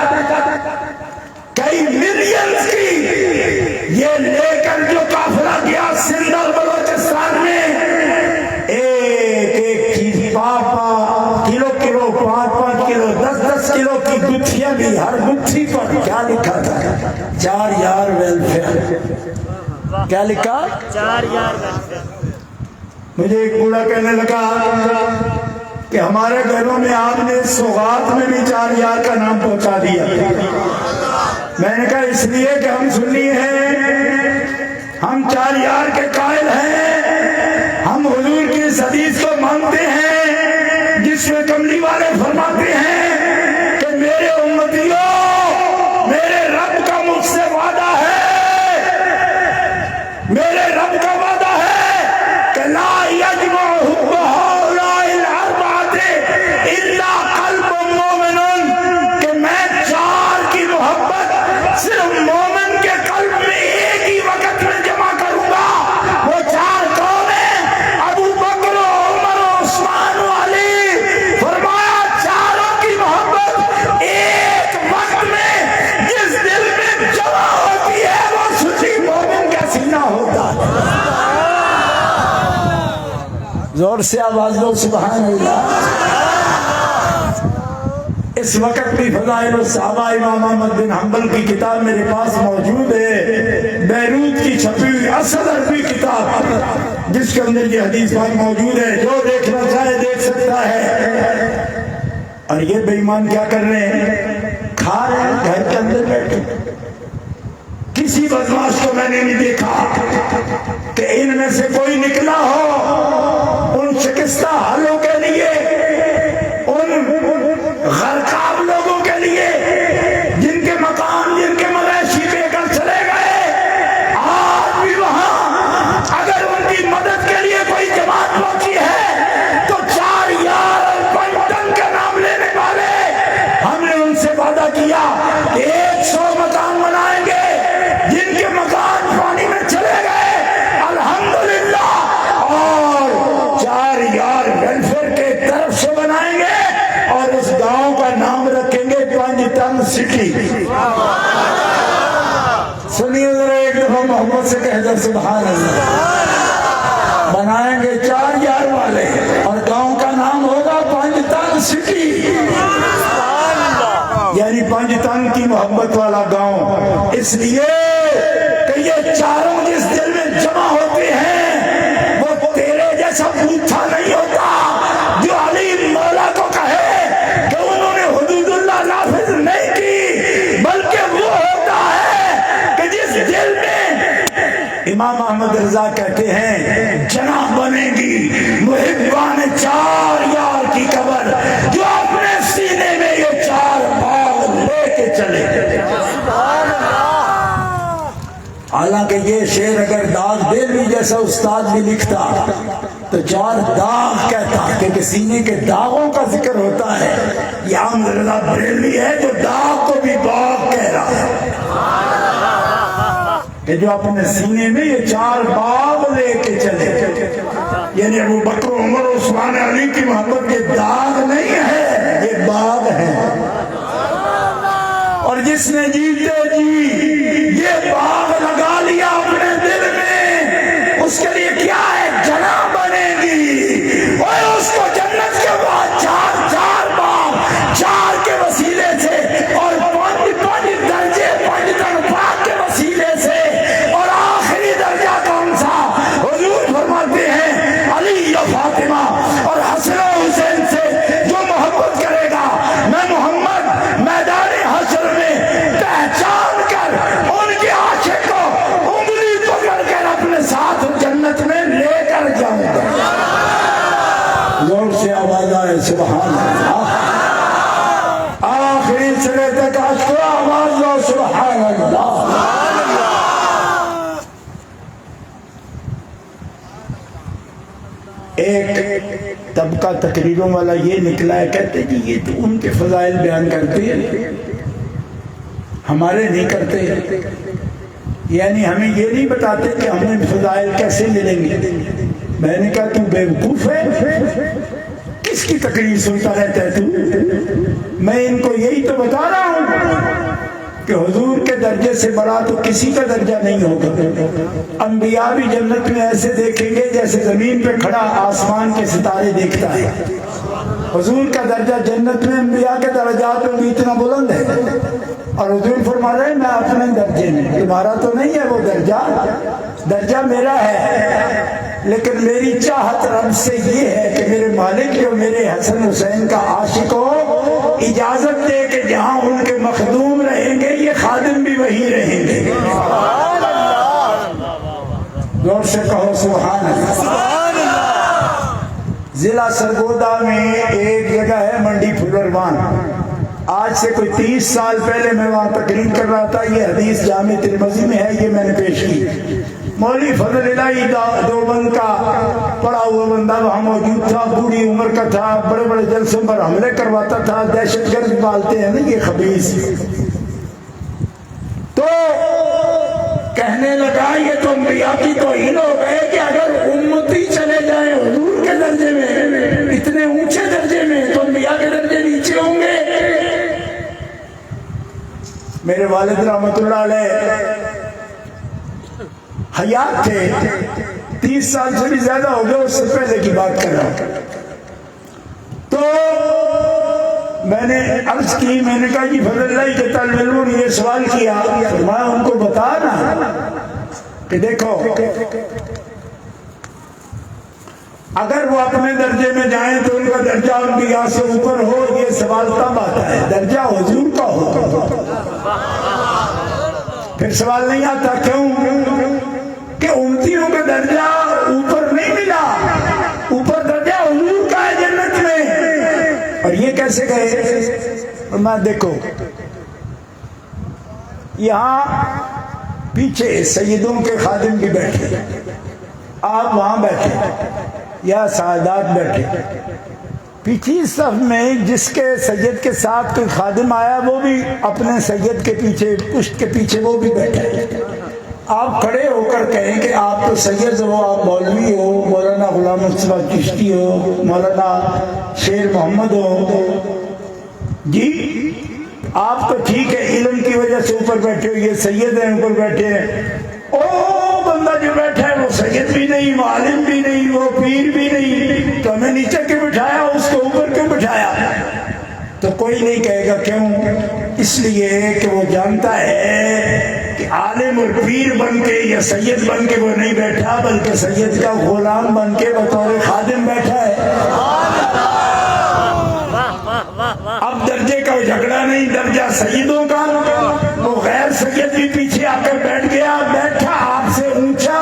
کئی ملینز کی یہ لے کر جو قافلہ گیا سندھ اور بلوچستان میں، ایک ایک چیز 5 کلو 5 کلو 10 کلو کی گتھیاں بھی. ہر گتھی پر کیا لکھا تھا؟ 4 یار ویلفیئر. کیا لکھا؟ 4 یار ویلفیئر. مجھے ایک بوڑھا کہنے لگا کہ ہمارے گھروں میں آپ نے سوغات میں بھی 4 یار کا نام پہنچا دیا. میں نے کہا اس لیے کہ ہم سنی ہیں، ہم 4 یار کے قائل ہیں. ہم حضور کی اس حدیث کو مانتے ہیں جس میں کملی والے فرماتے ہیں کہ میرے امتیوں، میرے رب کا مجھ سے وعدہ ہے، میرے رب کا وعدہ ہے کہ لا یجمع حب ہؤلاء الاربعۃ الا قلب مومن، کہ میں 4 کی محبت صرف مومن کے قلب میں ایک ہی وقت میں جمع کروں گا. وہ 4 کون ہیں؟ ابو بکر و عمر و عثمان و علی. فرمایا 4 کی محبت ایک وقت میں جس دل میں جمع ہوتی ہے وہ سچی مومن کا سینہ ہوتا ہے. زور سے آواز دو سبحان اللہ. اس وقت بھی فضائل الصحابہ امام احمد بن حنبل کی کتاب میرے پاس موجود ہے، بیروت کی چھپی ہوئی اصل عربی کتاب، جس کے اندر یہ حدیث پاک موجود ہے. جو دیکھنا چاہے دیکھ سکتا ہے. اور یہ بے ایمان کیا کر رہے ہیں؟ کھا رہے ہیں گھر کے اندر بیٹھے. کسی بدماش کو میں نے نہیں دیکھا کہ ان میں سے کوئی نکلا ہو ان شکستہ حالوں کے لیے، ان غرقاب لوگوں کے لیے جن کے مکان، جن کے مویشی بے گھر چلے گئے. آج بھی وہاں اگر ان کی مدد کے لیے کوئی جماعت پہنچی ہے تو 4 یار اور پنٹن کا نام لینے والے، ہم نے ان سے وعدہ کیا کہ 100 مکان بنائیں گے. جن کے مکان پانی میں چلے گئے الحمدللہ، اور 4 یار ویلفیئر کے طرف سے بنائیں گے اور اس گاؤں کا نام رکھیں گے پنجتن سٹی. سنیے ذرا ایک دفعہ محمد سے کہہ دو سبحان اللہ. بنائیں گے 4 یار والے اور گاؤں کا نام ہوگا پنجتن سٹی، یعنی پنجتن کی محبت والا گاؤں. اس لیے کہ یہ 4 جس دل میں جمع ہوتے ہیں وہ تیرے جیسا بوتھا نہیں ہوتا جو علی مولا کو کہے کہ انہوں نے حدود اللہ نافذ نہیں کی، بلکہ وہ ہوتا ہے کہ جس دل میں امام احمد رضا کہتے ہیں جناب بنے گی محبان 4 یار کی قبر جو اپنے سینے میں یہ 4 باغ لے کے چلے. حالانکہ یہ شعر اگر داغ دلوی جیسا استاد بھی لکھتا تو 4 داغ کہتا، کیونکہ سینے کے داغوں کا ذکر ہوتا ہے. یہ احمد رضا بریلوی ہے جو داغ کو بھی باغ کہہ رہا ہے، کہ جو اپنے سینے میں یہ 4 باغ لے کے چلے. یعنی ابو بکر عمر عثمان علی کی محبت یہ داغ نہیں ہے، یہ باغ ہے. اور جس نے جیتے جی یہ باغ لگا لیا اپنے دل میں سبحان اللہ. آخری سرے تک آج آواز دو سبحان اللہ. ایک طبقہ تقریروں والا یہ نکلا ہے، کہتے جی یہ تو ان کے فضائل بیان کرتے ہیں، ہمارے نہیں کرتے. یعنی ہمیں یہ نہیں بتاتے کہ ہمیں فضائل کیسے ملیں گے. میں نے کہا تو بیوقوف ہے، کس کی تقریر سنتا رہتا ہے تو؟ میں ان کو یہی تو بتا رہا ہوں کہ حضور کے درجے سے بڑا تو کسی کا درجہ نہیں ہوگا. انبیاء بھی جنت میں ایسے دیکھیں گے جیسے زمین پہ کھڑا آسمان کے ستارے دیکھتا ہے. حضور کا درجہ جنت میں انبیاء کے درجات میں بھی اتنا بلند ہے، اور حضور فرما رہے ہیں میں اپنے درجے میں، تمہارا تو نہیں ہے وہ درجہ میرا ہے. لیکن میری چاہت رب سے یہ ہے کہ میرے مالک جو میرے حسن حسین کا عاشق ہو، اجازت دے کہ جہاں ان کے مخدوم رہیں گے یہ خادم بھی وہی رہیں گے. زور سے کہو سبحان اللہ. ضلع سرگودا میں ایک جگہ ہے منڈی پھلروان. آج سے کوئی 30 سال پہلے میں وہاں تقریر کر رہا تھا. یہ حدیث جامع ترمذی میں ہے، یہ میں نے پیش کی. مولوی فضل الہی دیوبند کا پڑا ہوا بندہ وہاں موجود تھا، بوڑھی عمر کا تھا، بڑے بڑے جلسوں پر حملے کرواتا تھا، دہشت گرد پالتے ہیں نا یہ خبیث. تو کہنے لگا یہ تو انبیاء کی توہین ہو گئے کہ اگر امتی چلے جائیں حضور کے درجے میں، اتنے اونچے درجے میں، تو انبیاء کے درجے نیچے ہوں گے. میرے والد رحمت اللہ علیہ حیات تھے، 30 سال سے بھی زیادہ ہو گئے، اس سے پہلے کی بات کر رہا ہوں. تو میں نے عرض کی، میں نے کہا جی فضل اللہ کے طالب علموں نے یہ سوال کیا، میں ان کو بتا نا کہ دیکھو اگر وہ اپنے درجے میں جائیں تو ان کا درجہ انبیاء سے اوپر ہو. یہ سوال تب آتا ہے درجہ حضور کا ہو، پھر سوال نہیں آتا. کیوں کہ امتیوں کا درجہ اوپر نہیں ملا، اوپر درجہ حضور کا ہے جنت میں. اور یہ کیسے گئے؟ میں دیکھو یہاں پیچھے سیدوں کے خادم بھی بیٹھے، آپ وہاں بیٹھے یا سعادات بیٹھے. پیچھے صف میں جس کے سید کے ساتھ کوئی خادم آیا وہ بھی اپنے سید کے پیچھے، پشت کے پیچھے وہ بھی بیٹھے. آپ کھڑے ہو کر کہیں کہ آپ تو سید ہو، آپ مولوی ہو، مولانا غلام مصطفیٰ چشتی ہو، مولانا شیر محمد ہو، جی آپ تو ٹھیک ہے علم کی وجہ سے اوپر بیٹھے ہو، یہ سید ہیں اوپر بیٹھے ہیں. او بندہ جو بیٹھا ہے وہ سید بھی نہیں، وہ عالم بھی نہیں، وہ پیر بھی نہیں، تو ہمیں نیچے کیوں بٹھایا، اس کو اوپر کیوں بٹھایا؟ تو کوئی نہیں کہے گا. کیوں؟ اس لیے کہ وہ جانتا ہے کہ عالم اور پیر بن کے یا سید بن کے وہ نہیں بیٹھا، بلکہ سید کا غلام بن کے بطور خادم بیٹھا ہے. اب درجے کا جھگڑا نہیں، درجہ سیدوں کا. وہ غیر سید بھی پیچھے آ کر بیٹھ گیا، بیٹھا آپ سے اونچا.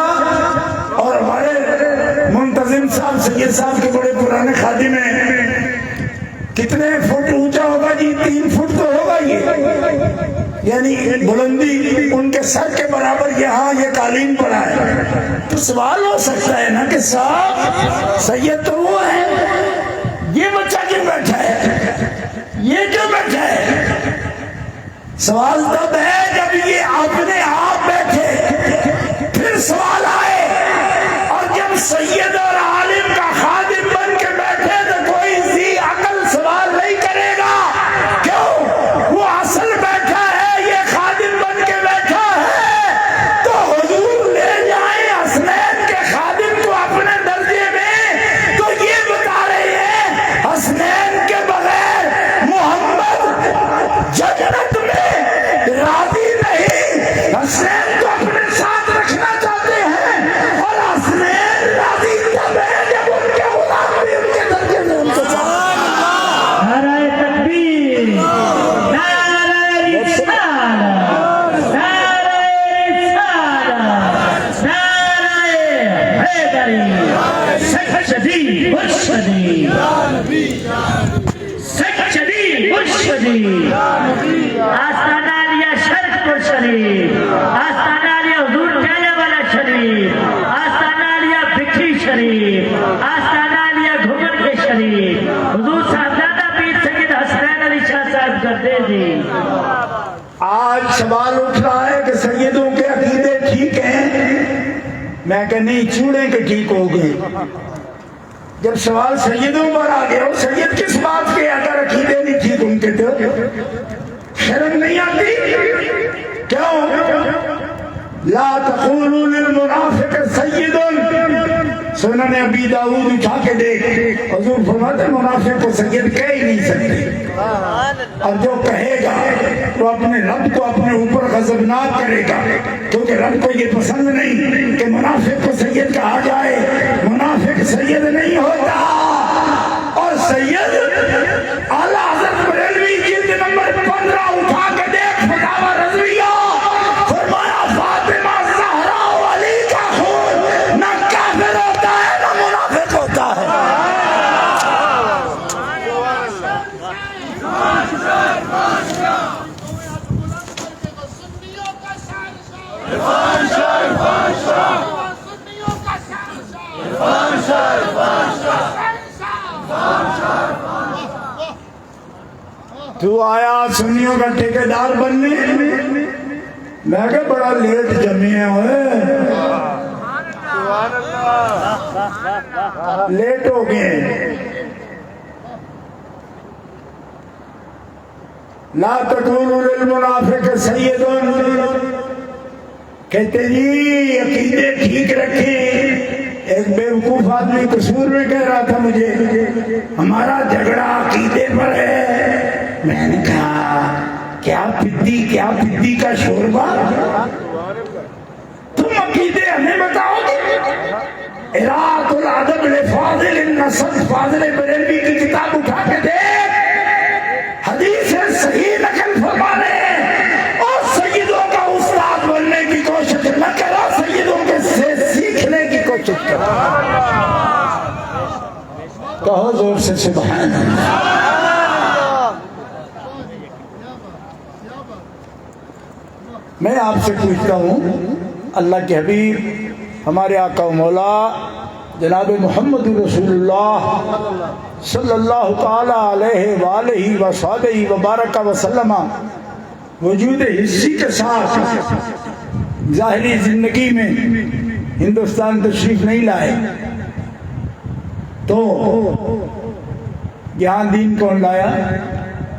اور ہمارے منتظم صاحب سید صاحب کے بڑے پرانے خادم ہیں، کتنے فٹ اونچا ہوگا جی؟ 3 فٹ تو ہوگا یہ، یعنی بلندی ان کے سر کے برابر یہاں یہ قالین پڑا ہے. تو سوال ہو سکتا ہے نا کہ صاحب سید تو وہ ہے، یہ بچہ کیوں بیٹھا ہے، یہ کیوں بیٹھا ہے؟ سوال تب ہے جب یہ اپنے آپ بیٹھے، پھر سوال آئے. اور جب سید اور عالم کا خادم بن کے بیٹھے تو کوئی ذی عقل سوال نہیں کرے گا. کیوں؟ وہ اصل بیٹھا ہے، یہ خادم بن کے بیٹھا ہے. تو حضور لے جائیں حسنین کے خادم کو اپنے درجے میں، تو یہ بتا رہے ہیں حسنین کے بغیر محمد جنت میں راضی نہیں. حسنین کو اپنے ساتھ رکھنا چاہتے ہیں، اور حسنین راضی جب ہے جب ان کے غلام بھی ان کے درجے میں ان کے ساتھ. نعرہ تکبیر، نعرہ رسالت، نعرہ رسالت، نعرہ حیدری. سجدی مرشدی سجدی مرشدی آستانہ لیا شرک پر شریف آستانہ لیا حضور ٹیلے والا شریف آستانہ لیا بکھی شریف آستانہ لیا گھمن کے شریف حضور صاحبزادہ پیر سید حسنین علی شاہ صاحب گردے جی. آج سوال اٹھ رہا ہے کہ سیدوں کے عقیدے ٹھیک ہیں. میں کہ نہیں، چوڑے کے ٹھیک ہو گئے. جب سوال سیدوں پر آ گیا، سید کس بات کے اگر عقیدے نہیں ٹھیک ان کے تو شرم نہیں آتی؟ کیوں؟ لا تقولوا للمنافق سید. سنن ابی داؤد اٹھا کے دیکھ، حضور فرماتے ہیں منافق کو سید کہہ ہی نہیں سکتے. اور جو کہے گا وہ اپنے رب کو اپنے اوپر غضبناک کرے گا، کیونکہ رب کو یہ پسند نہیں کہ منافق کو سید کہا جائے. منافق سید نہیں ہوتا. اور سید اعلیٰ حضرت بریلوی جلد نمبر 15 اٹھا کے دیکھ، فتاوی رضویہ، فرمایا فاطمہ زہرا و علی کا خون نہ کافر ہوتا ہے نہ منافق ہوتا ہے. تو آیا سنیوں کا ٹھیکیدار بننے. میں کہ بڑا لیٹ جمے ہیں ہوئے، لیٹ ہو گئے. لا تقولوا للمنافق سید. کہتے جی عقیدے ٹھیک رکھیں. ایک بیوقوف آدمی قصور میں کہہ رہا تھا مجھے، ہمارا جھگڑا عقیدے پر ہے. میں نے کہا کیا پدی کا شوربہ، تم عقیدے ہمیں بتاؤ گے؟ اراۃ الادب لفاضل النسب، فاضل بریلوی کی کتاب اٹھا کے دیکھ، حدیث صحیح نقل فرمانے. اور سیدوں کا استاد بننے کی کوشش نہ کرو، سیدوں کے سے سیکھنے کی کوشش کرو. کہو زور سے سبحان اللہ. میں آپ سے پوچھتا ہوں، اللہ کے حبیب ہمارے آقا و مولا جناب محمد رسول اللہ صلی اللہ تعالی علیہ وآلہ وصحبہ وبارک وسلم وجود حصی کے ساتھ ظاہری زندگی میں ہندوستان تشریف نہیں لائے تو یہاں دین کون لایا؟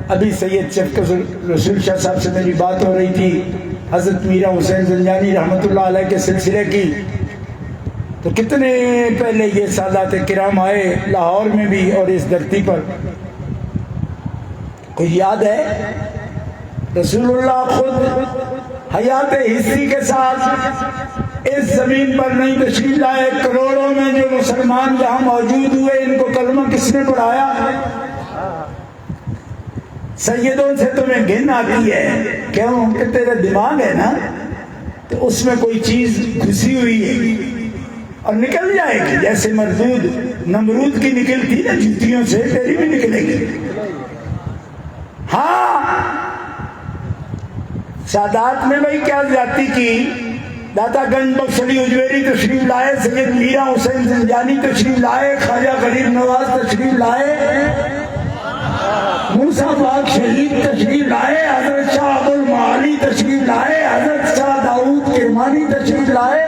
ابھی سید شفقت رسول شاہ صاحب سے میری بات ہو رہی تھی حضرت میرا حسین زنجانی رحمۃ اللہ علیہ کے سلسلے کی. تو کتنے پہلے یہ سادات کرام آئے لاہور میں بھی اور اس دھرتی پر. کوئی یاد ہے؟ رسول اللہ خود حیات حصی کے ساتھ اس زمین پر نہیں تشریف لائے. کروڑوں میں جو مسلمان جہاں موجود ہوئے، ان کو کلمہ کس نے پڑھایا؟ سیدوں سے تمہیں گھن آتی ہے، کیوں کہ تیرا دماغ ہے نا تو اس میں کوئی چیز گھسی ہوئی ہے اور نکل جائے گی. جیسے مردود نمرود کی نکلتی نا جوتیوں سے، تیری بھی نکلے گی. ہاں سادات نے بھائی کیا زیادتی کی. داتا گنج بخشلی اجویری تشریف لائے، سید میرا حسین زنجانی تشریف لائے، خواجہ غریب نواز تشریف لائے، موسیٰ پاک شہید تشریف لائے، حضرت شاہ ابو المعالی تشریف لائے، حضرت شاہ داؤد کرمانی تشریف لائے.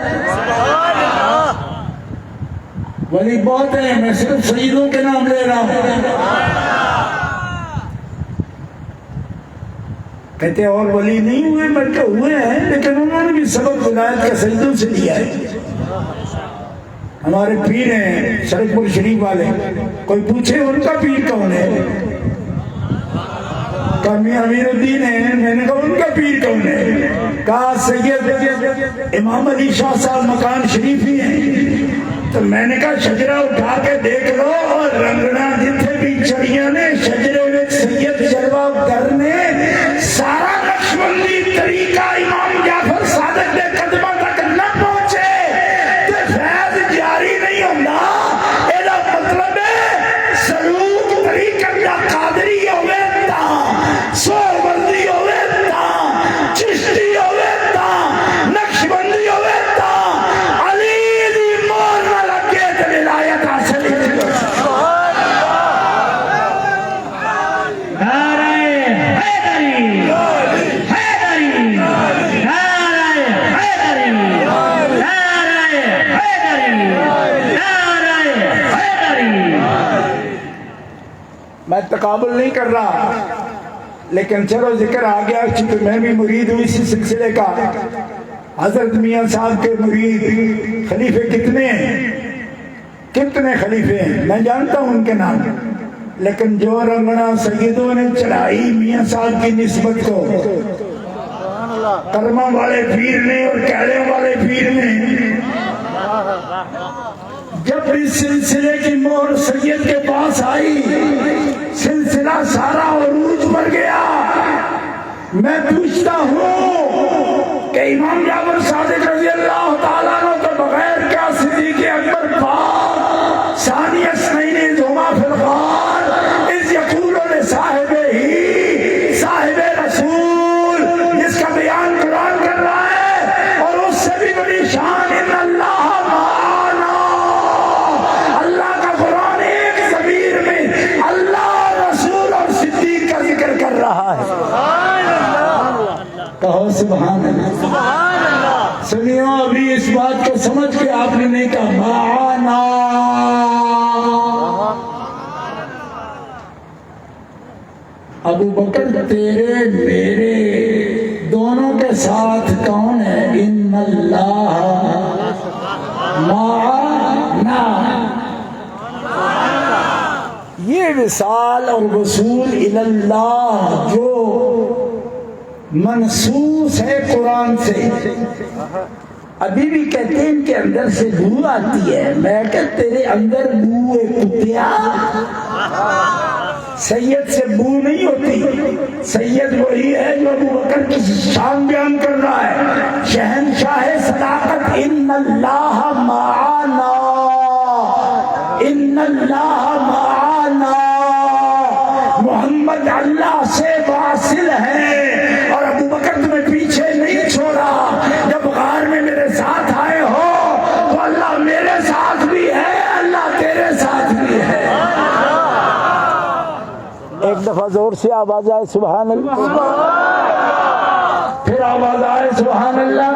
ولی بہت ہیں، میں صرف سیدوں کے نام لے رہا ہوں. کہتے اور ولی نہیں ہوئے بلکہ ہوئے ہیں، لیکن انہوں نے بھی سبق ولایت کا سیدوں سے لیا ہے. ہمارے پیر ہیں شرک پور شریف والے، کوئی پوچھے ان کا پیر کون ہے؟ کہا میاں امیر الدین ہے. میں نے کہا ان کا پیر کون ہے؟ کہا سید امام علی شاہ صاحب مکان شریف ہی ہیں. تو میں نے کہا شجرہ اٹھا کے دیکھ لو اور رنگنا جتنے بھی چڑیاں نے شجرے میں سید جلوہ کرنے سارا نقشبندی طریقہ امام جعفر صادق کے قدمہ تک نہ پہنچے تو فیض جاری نہیں ہوگا. تقابل نہیں کر رہا، لیکن چلو ذکر آ گیا چونکہ میں بھی مرید ہوں اسی سلسلے کا۔ حضرت میاں صاحب کے مرید خلیفے کتنے ہیں، کتنے خلیفے ہیں میں جانتا ہوں ان کے نام، لیکن جو رنگنا سیدوں نے چڑھائی میاں صاحب کی نسبت کو، کرما والے پیر نے اور کیڑے والے پیر نے، جب اس سلسلے کی مہر سید کے پاس آئی سلسلہ سارا عروج پر گیا۔ میں پوچھتا ہوں کہ امام جعفر صادق رضی اللہ تعالیٰ عنہ تو بغیر کیا صدیق اکبر پاک ثانی اثنین ہما فی الغار اذ یقول لصاحب ہی صاحب رسول، جس کا بیان قرآن کر رہا ہے، اور اس سے بھی بڑی شان ان اللہ معانا، اللہ کا قرآن ایک ضمیر میں اللہ رسول اور صدیق کا ذکر کر رہا ہے۔ کہو سبحان اللہ۔ سنیو ابھی اس بات کو سمجھ کے آپ نے نہیں کہا معانا، ابو بکر تیرے میرے دونوں کے ساتھ کون ہے؟ ان اللہ معانا۔ یہ وصال اور وصول اللہ جو منصوص ہے قرآن سے، ابھی بھی کہتے ہیں ان کے اندر سے بو آتی ہے، میں کہتا تیرے اندر بو کتیا، سید سے بو نہیں ہوتی۔ سید وہی ہے جو ابو بکر کی شان بیان کر رہا ہے، شہنشاہ صداقت، ان اللہ معانا، ان اللہ معانا، محمد اللہ سے واصل ہے، اور ابو بکر تمہیں پیچھے نہیں چھوڑا۔ جب غار میں میرے ساتھ آئے ہو تو اللہ میرے ساتھ بھی ہے، اللہ تیرے ساتھ بھی ہے۔ ایک دفعہ زور سے آواز آئے سبحان اللہ، پھر آواز آئے سبحان اللہ۔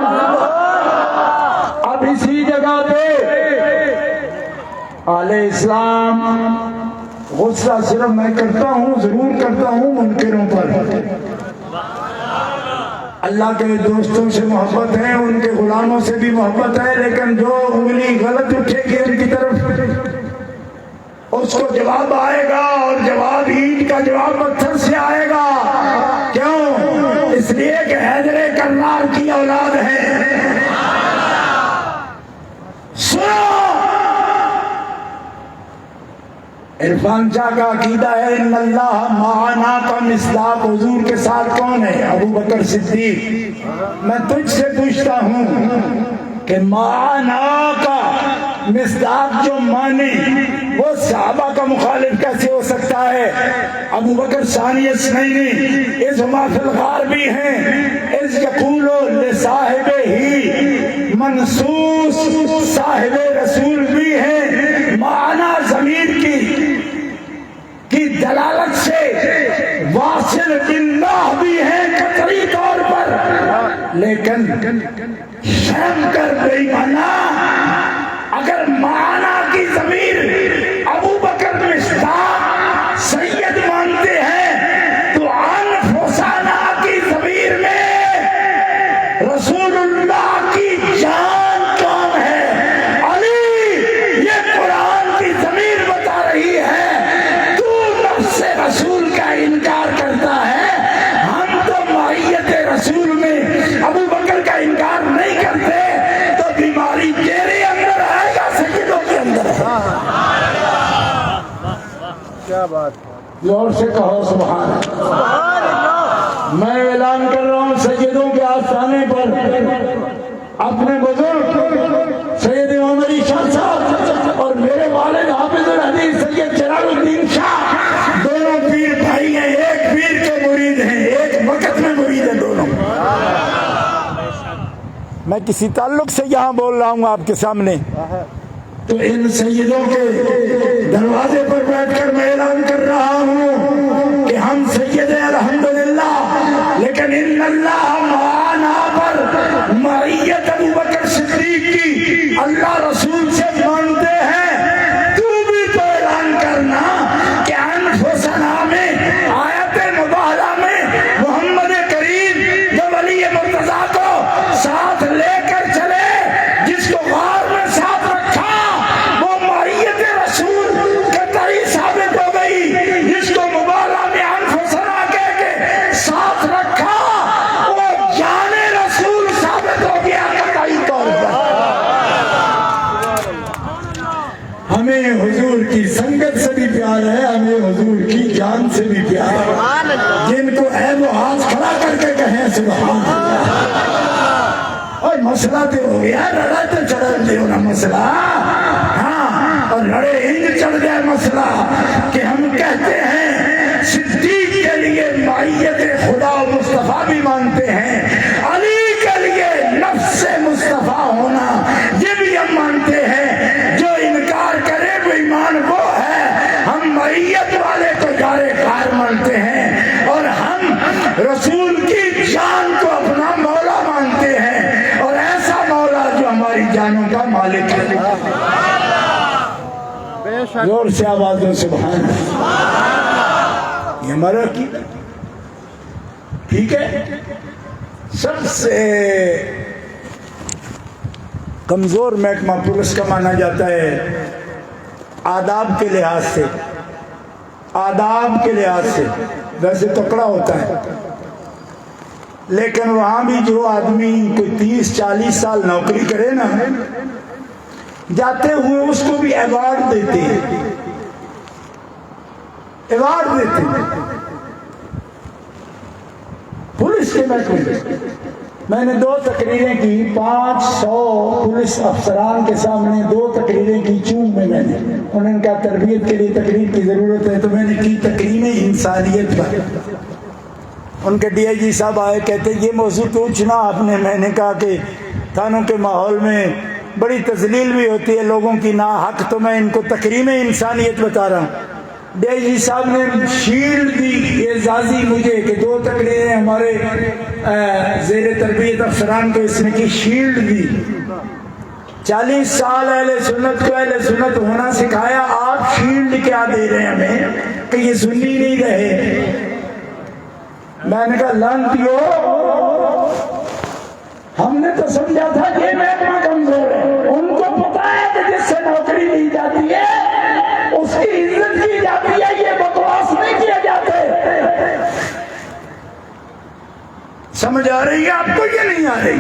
اب اسی جگہ پہ علیہ السلام، غصہ صرف میں کرتا ہوں، ضرور کرتا ہوں منکروں پر، اللہ کے دوستوں سے محبت ہے، ان کے غلاموں سے بھی محبت ہے، لیکن جو انگلی غلط اٹھے گی ان کی طرف اس کو جواب آئے گا، اور جواب اینٹ کا جواب پتھر سے آئے گا۔ کیوں؟ اس لیے کہ حیدر کرار کی اولاد ہے۔ سنو، عرفان شاہ کا عقیدہ ہے ان اللہ معانا کا مصداق حضور کے ساتھ کون ہے؟ ابو بکر صدیق۔ میں تجھ سے پوچھتا ہوں کہ معانا کا مصداق جو مانے وہ صحابہ کا مخالف کیسے ہو سکتا ہے؟ ابو بکر ثانی اثنین اذ ہما فی الغار بھی ہیں، اذ یقول لصاحب ہی منصوص صاحب رسول بھی ہیں، معانا ضمیر کی دلالت سے واصل باللہ بھی ہے قطعی طور پر، لیکن شرم کر بے ایمانا، اگر معانا کی ضمیر ابو بکر مصداق سید مانتے ہیں تو انفسنا کی ضمیر میں رسول اللہ کی جان کون ہے؟ علی، یہ قرآن کی ضمیر بتا رہی ہے، تو نفس رسول کا انکار کرتا ہے، ہم تو معیت رسول میں ابو بکر کا انکار نہیں کرتے، تو بیماری تیرے اندر آئے گا، سیدوں کے اندر ہے۔ کیا بات ہے، زور سے کہو سبحان اللہ۔ میں اعلان کر رہا ہوں سیدوں کے آستانے پر اپنے بزرگ سید عمری شاہ صاحب اور میرے والد حافظ الحدیث سید جلال الدین شاہ، دونوں پیر بھائی ہیں، ایک پیر کے مرید ہیں، ایک وقت میں مرید ہیں دونوں۔ میں کسی تعلق سے یہاں بول رہا ہوں آپ کے سامنے، تو ان سیدوں کے دروازے پر بیٹھ کر میں اعلان کر رہا ہوں کہ ہم سید ہیں الحمدللہ، لیکن ان اللہ معانا پر معیت ابو بکر صدیق کی اللہ رسول سے مانتے ہیں، تو بھی تو اعلان کرنا کہ انفسنا ہمیں حضور کی سنگت سے بھی پیار ہے, ہمیں حضور کی جان سے بھی پیار ہے. جن کو ہے وہ ہاتھ کھڑا کر کے کہیں سبحان اللہ. اور مسئلہ تو ہو گیا, لڑا تو چڑھا دے ہونا مسئلہ. ہاں, اور لڑے ہند چڑھ گیا مسئلہ کہ ہم کہتے ہیں صدیق کے لیے معیت خدا و مصطفیٰ بھی مانتے ہیں, علی کے لیے نفس مصطفیٰ ہونا یہ بھی ہم مانتے ہیں. جو انکار کرے وہ ایمان وہ ہے. ہم معیت والے کو جار غار مانتے ہیں, اور ہم رسول کی جان کو اپنا مولا مانتے ہیں, اور ایسا مولا جو ہماری جانوں کا مالک ہے. زور سے آوازوں سبحان اللہ. یہ ہمارا ٹھیک ہے. سب سے کمزور محکمہ پولیس کا مانا جاتا ہے آداب کے لحاظ سے, آداب کے لحاظ سے ویسے تکڑا ہوتا ہے, لیکن وہاں بھی جو آدمی کوئی 30-40 سال نوکری کرے نا, جاتے ہوئے اس کو بھی ایوارڈ دیتے ہیں, ایوارڈ دیتے ہیں پولیس کے محکمے. میں نے 2 تقریریں کی, 500 پولیس افسران کے سامنے 2 تقریریں کی چون میں. نے انہوں نے کہا تربیت کے لیے تقریر کی ضرورت ہے, تو میں نے کی تقریریں انسانیت پر. ان کے ڈی آئی جی صاحب آئے, کہتے یہ موضوع کیوں چنا آپ نے؟ میں نے کہا کہ تھانوں کے ماحول میں بڑی تذلیل بھی ہوتی ہے لوگوں کی ناحق, تو میں ان کو تقریریں انسانیت بتا رہا ہوں. ڈی آئی جی صاحب نے شیلڈ دی اعزازی مجھے کہ 2 تقریریں ہمارے زیر تربیت افسران کو اس نے کی, شیلڈ دی. 40 سال اہل سنت کو اہل سنت ہونا سکھایا, آپ شیلڈ کیا دے رہے ہیں ہمیں کہ یہ سنی نہیں رہے. میں نے کہا لعنتیو, ہم نے تو سمجھا تھا یہ محکمہ کمزور ہے. ان کو پتا ہے کہ جس سے نوکری دی جاتی ہے اس کی عزت کی جاتی ہے, یہ بکواس نہیں کیا جاتے. سمجھ آ رہی ہے آپ کو یہ نہیں آ رہی؟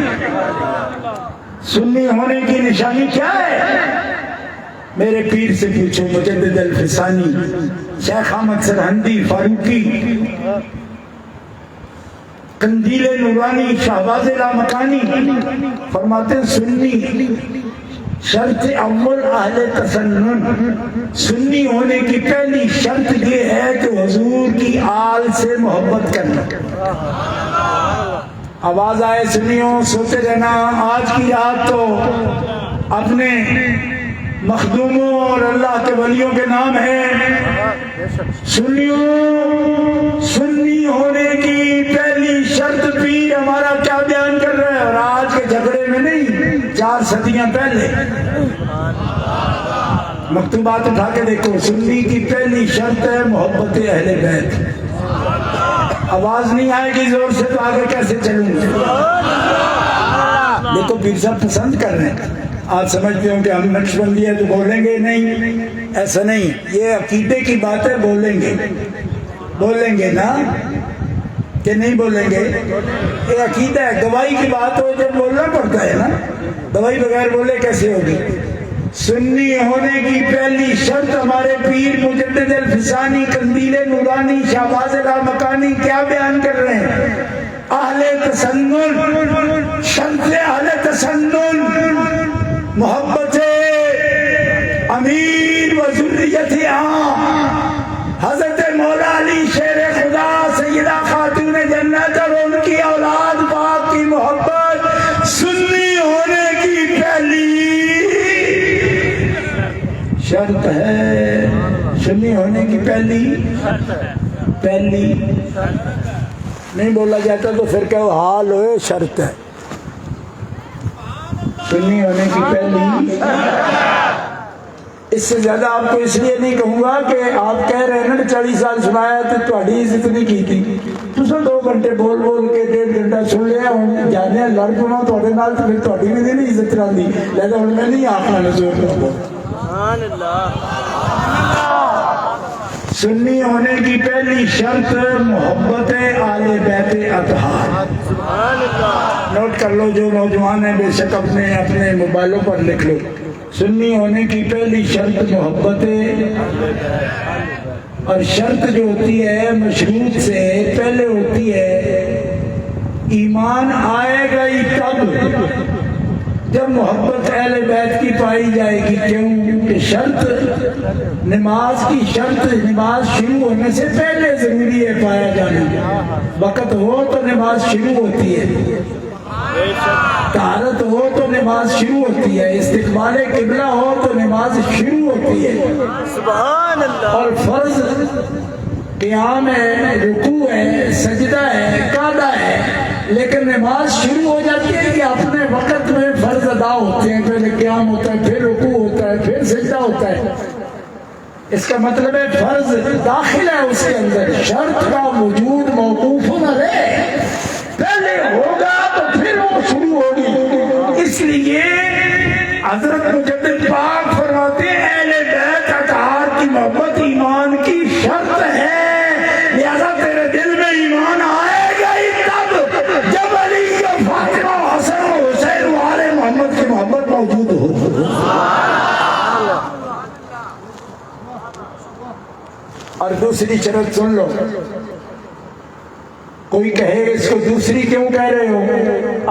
سنی ہونے کی نشانی کیا ہے؟ میرے پیر سے پوچھو, مجدد الفسانی, شیخ احمد سرہندی فاروقی, قندیل نورانی, شہباز لامکانی فرماتے ہیں سنی شرط اول اہل تسنن, سنی ہونے کی پہلی شرط یہ ہے کہ حضور کی آل سے محبت کرنا. آواز آئے سنیوں, سوتے رہنا. آج کی رات تو اپنے مخدوموں اور اللہ کے ولیوں کے نام ہیں. سنیوں, سنی ہونے کی پہلی شرط پیر ہمارا کیا بیان کر رہا ہے, اور آج کے جھگڑے میں نہیں, 4 صدیاں پہلے مکتوبات اٹھا کے دیکھو. سنی کی پہلی شرط ہے محبت اہل بیت. آواز نہیں آئے گی زور سے تو آگے کیسے چلوں گے؟ دیکھو پیر صاحب پسند کر رہے ہیں, آپ سمجھتے ہو کہ ہم نقش بندی ہے تو بولیں گے نہیں, ایسا نہیں. یہ عقیدے کی بات ہے, بولیں گے, بولیں گے نا کہ نہیں بولیں گے؟ یہ عقیدہ ہے. گواہی کی بات ہو جب بولنا پڑتا ہے نا, گواہی بغیر بولے کیسے ہوگی؟ سنی ہونے کی پہلی شرط ہمارے پیر مجدد الفسانی, قندیل نورانی, شہباز لامکانی کیا بیان کر رہے ہیں؟ اہل تسنن, شرط اہل تسنن محبت امین و ذریت حضرت مولا علی شیر خدا, سیدہ خاتون جنت اور ان کی اولاد پاک کی محبت سنی ہونے کی پہلی شرط ہے. سنی ہونے کی پہلی نہیں بولا جاتا تو پھر کہ حال ہوئے شرط ہے. سنی ہونے کی پہلی. اس سے زیادہ آپ کو اس لیے نہیں کہوں گا کہ آپ کہہ رہے ہیں نا 40 سال سنایا تو تھوڑی عزت نہیں کی تھی. تسا 2 گھنٹے بول بول کے 1.5 گھنٹہ سن لیا, ہوں جانے لڑ پنا تھوڑے نال تو پھر تھوڑی بھی نہیں عزت رہی. لہذا ہوں میں نہیں آخنا نزور کروں. سنی ہونے کی پہلی شرط محبت آل بیت اطہار. نوٹ کر لو جو نوجوان ہیں, بے شک اپنے موبائلوں پر لکھ لو. سنی ہونے کی پہلی شرط محبت ہے، اور شرط جو ہوتی ہے مشروط سے پہلے ہوتی ہے ایمان آئے گا ہی تب جب محبت اہل بیت کی پائی جائے گی۔ کیوں کہ شرط نماز کی شرط نماز شروع ہونے سے پہلے ضروری ہے پایا جانا۔ وقت ہو تو نماز شروع ہوتی ہے، طہارت ہو تو نماز شروع ہوتی ہے، استقبال قبلہ ہو تو نماز شروع ہوتی ہے۔ سبحان اللہ۔ اور فرض قیام ہے، رکوع ہے، سجدہ ہے، قعدہ ہے، لیکن نماز شروع ہو جاتی ہے کہ اپنے وقت میں فرض ادا ہوتے ہیں، پہلے قیام ہوتا ہے، پھر رکوع ہوتا ہے، پھر سجدہ ہوتا ہے۔ اس کا مطلب ہے فرض داخل ہے اس کے اندر، شرط کا وجود موقوف نہ رہے، پہلے ہوگا تو پھر وہ شروع ہوگی۔ اس لیے حضرت مجدد پاک فرماتے ہیں اہل بیت اطہار کی محبت ایمان کی شرط ہے، لہذا تیرے دل میں ایمان آئے گا ہی تب جب علی اور فاطمہ حسن و حسین والے محمد کی محبت موجود ہو۔ اور دوسری شرط سن لو، کوئی کہے اس کو دوسری کیوں کہہ رہے ہو؟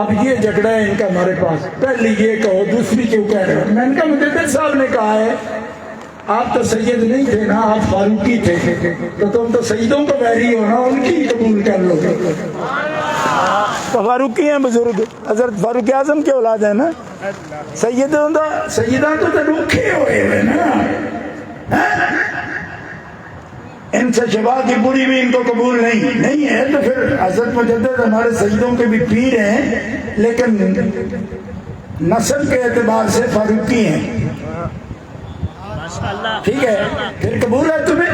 اب یہ جھگڑا ہے ان کا ہمارے پاس، پہلے یہ کہو دوسری کیوں کہہ رہے ہو؟ میں نے کہا مجدد صاحب نے کہا ہے آپ تو سید نہیں تھے نا، آپ فاروقی تھے، تو تم تو سیدوں کو بیری ہو نا، ان کی قبول کر لو گے۔ تو فاروقی ہیں بزرگ، حضرت فاروق اعظم کے اولاد ہیں نا، سیدان تو روکھے ہوئے نا، ان سے شبا کی بڑی بھی ان کو قبول نہیں ہے، تو پھر حضرت مجدد ہمارے سیدوں کے بھی پیر ہیں، لیکن نسل کے اعتبار سے فاروقی ہیں، ٹھیک ہے؟ پھر قبول ہے تمہیں؟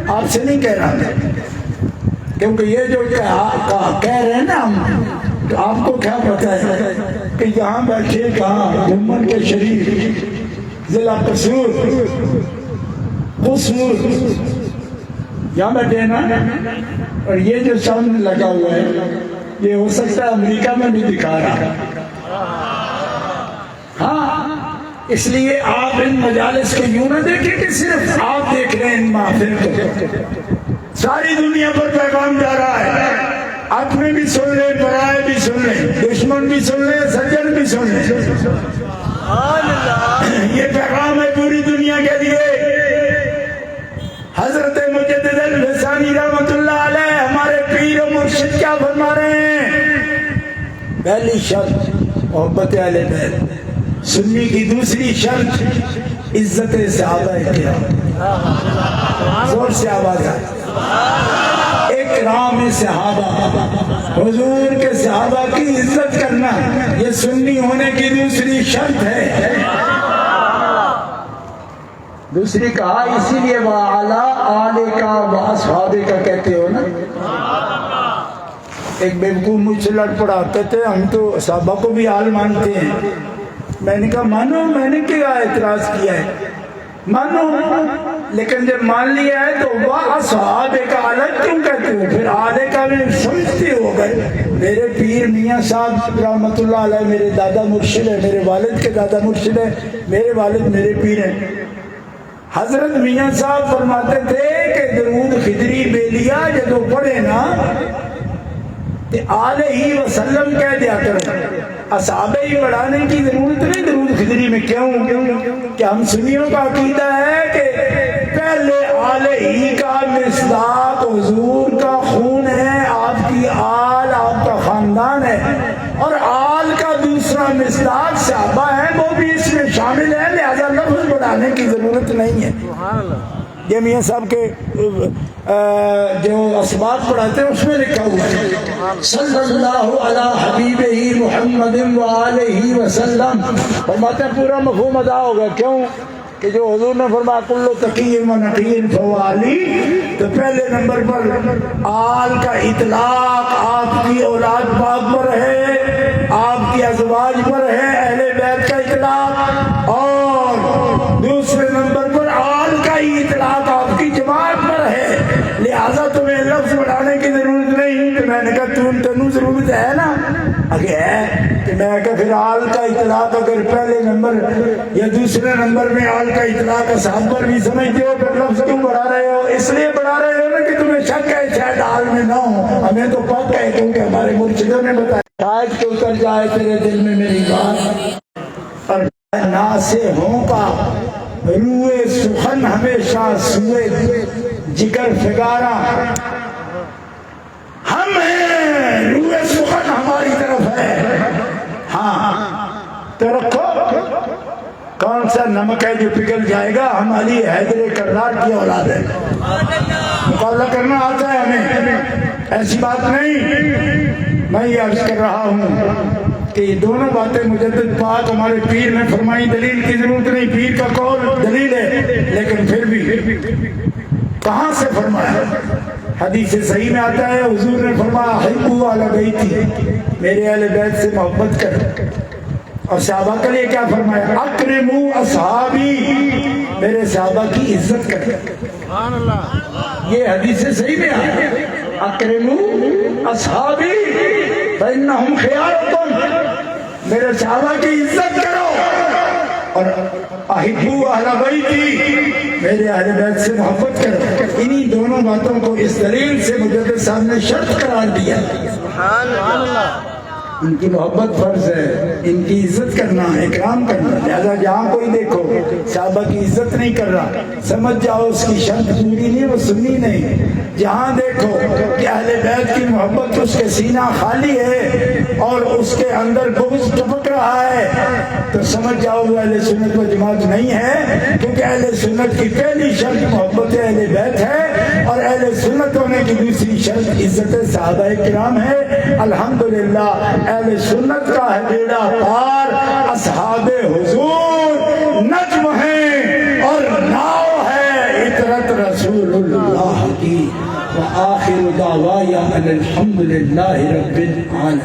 آپ سے نہیں کہہ رہا، کیونکہ یہ جو کہہ رہے ہیں نا ہم، تو آپ کو کیا پتا ہے کہ یہاں بیٹھے کہاں جمن کے شریف ضلع قصور یہاں بیٹھے نا، اور یہ جو سامنے لگا ہوا ہے یہ ہو سکتا ہے امریکہ میں بھی دکھا رہا۔ ہاں، اس لیے آپ ان مجالس کو یوں نہ دیکھیں کہ صرف آپ دیکھ رہے ہیں ان محفل کو، ساری دنیا پر پیغام جا رہا ہے، اپنے بھی سن لیں، پرائے بھی سن لیں، دشمن بھی سن لیں، سجن بھی سن لیں، یہ پیغام ہے پوری دنیا کے لیے۔ حضرت مجدد الفسانی رحمت اللہ علیہ ہمارے پیر و مرشد کیا فرما رہے ہیں؟ پہلی شرط محبت اہل بیت، سنی کی دوسری شرط عزت صحابہ کرام، زور سے آواز آئے، اکرام صحابہ، حضور کے صحابہ کی عزت کرنا، یہ سنی ہونے کی دوسری شرط ہے۔ دوسری کہا اسی لیے وَعَلَىٰ آلِكَ وَأَصْحَابِكَ کہتے ہو نا۔ ایک بیوقوف مجھ سے لڑ پڑاتے تھے، ہم تو صحابہ کو بھی آل مانتے ہیں۔ میں نے کہا مانو، میں نے کیا اعتراض کیا ہے، مانو، لیکن جب مان لیا ہے تو وَأَصْحَابِكَ الگ کیوں کہتے ہو؟ پھر آلے کا بھی سمجھتے ہو گئے۔ میرے پیر میاں صاحب رحمت اللہ علیہ میرے دادا مرشد ہے، میرے والد کے دادا مرشد ہے، میرے والد میرے پیر ہیں۔ حضرت میاں صاحب فرماتے تھے کہ درود خدری بیلیا جدو پڑھے نا تو علیہ وسلم کہہ دیا کرو، اصحابہ ہی پڑھانے کی ضرورت نہیں درود خدری میں۔ کیوں کہ ہم سنیوں کا عقیدہ ہے کہ پہلے علیہ کا مصداق حضور کا خون ہے، آپ کی آل آپ کا خاندان ہے، اور آل کا دوسرا مصداق صحابہ ہے، وہ بھی اس میں شامل ہے، لہذا لفظ بڑھانے کی ضرورت نہیں ہے۔ یہ میاں صاحب کے جو اسباب پڑھاتے ہیں اس میں لکھا ہوا ہے صلی اللہ علی حبیبہ محمد وآلہ وسلم، فرماتے ہیں پورا مفہوم ادا ہوگا۔ کیوں کہ جو حضور نے فرمایا کل تقی و نقی فہو علی، تو پہلے نمبر پر آل کا اطلاق آپ کی اولاد پاک پر ہے، آپ کی ازواج پر ہے، اہل بیت کا اطلاق، اور دوسرے نمبر پر آل کا ہی اطلاق آپ کی جماعت پر ہے، لہذا تمہیں لفظ بڑھانے کی ضرورت نہیں۔ تو میں نے کہا تینوں ضرورت ہے نا، آگے ہے کہ میں کہ پھر آل کا اطلاق اگر پہلے نمبر یا دوسرے نمبر میں آل کا اطلاق اصحاب پر بھی سمجھتے ہو پھر لفظ کیوں بڑھا رہے ہو؟ اس لیے بڑھا رہے ہو نا کہ تمہیں شک ہے شاید آل میں نہ ہو، ہمیں تو پتہ ہے کیونکہ ہمارے مرشدوں نے بتایا شاید کہ اتر جائے تیرے دل میں میری بات اور نا سے ہوں کا روئے سخن ہمیشہ سوئے جگر فگارا ہم ہیں، روئے سخن ہماری طرف ہے، ہاں تو رکھو کون سا نمک ہے جو پگھل جائے گا؟ ہم علی حیدر کرار کی اولاد ہے، مقابلہ کرنا آتا ہے ہمیں، ایسی بات نہیں۔ میں یہ عرض کر رہا ہوں کہ یہ دونوں باتیں مجدد پاک ہمارے پیر نے فرمائی، دلیل کی ضرورت نہیں، پیر کا قول دلیل ہے، لیکن پھر بھی کہاں سے فرمایا؟ حدیث صحیح میں آتا ہے حضور نے فرمایا حبو اہل بیتی، میرے اہل بیت سے محبت کر، اور صحابہ کے لیے کیا فرمایا؟ اکرمو اصحابی، میرے صحابہ کی عزت کر۔ یہ حدیث صحیح میں آتا ہے اکرمو اصحابی فانہم خیارکم، میرے صحابہ کی عزت کرو، اور احبو اہل بیتی، میرے اہل بیت سے محبت کرو۔ انہی دونوں باتوں کو اس دلیل سے مجدد صاحب نے شرط قرار دیا۔ ان کی محبت فرض ہے، ان کی عزت کرنا، اکرام کرنا، لہذا جہاں کوئی دیکھو صحابہ کی عزت نہیں کر رہا سمجھ جاؤ اس کی شرط پوری نہیں، وہ سنی نہیں۔ جہاں دیکھو کہ اہل بیت کی محبت اس کے سینہ خالی ہے اور اس کے اندر بغض ٹپک رہا ہے تو سمجھ جاؤ وہ اہل سنت و جماعت نہیں ہے، کیونکہ اہل سنت کی پہلی شرط محبت اہل بیت ہے، اور اہل سنت ہونے کی دوسری شرط عزت صحابہ کرام ہے۔ الحمدللہ اہل سنت کا ہے بیڑا پار، اصحاب حضور نجم ہیں اور ناؤ ہے عطرت رسول اللہ کی۔ وآخر دعوایا ان الحمدللہ رب العالمین۔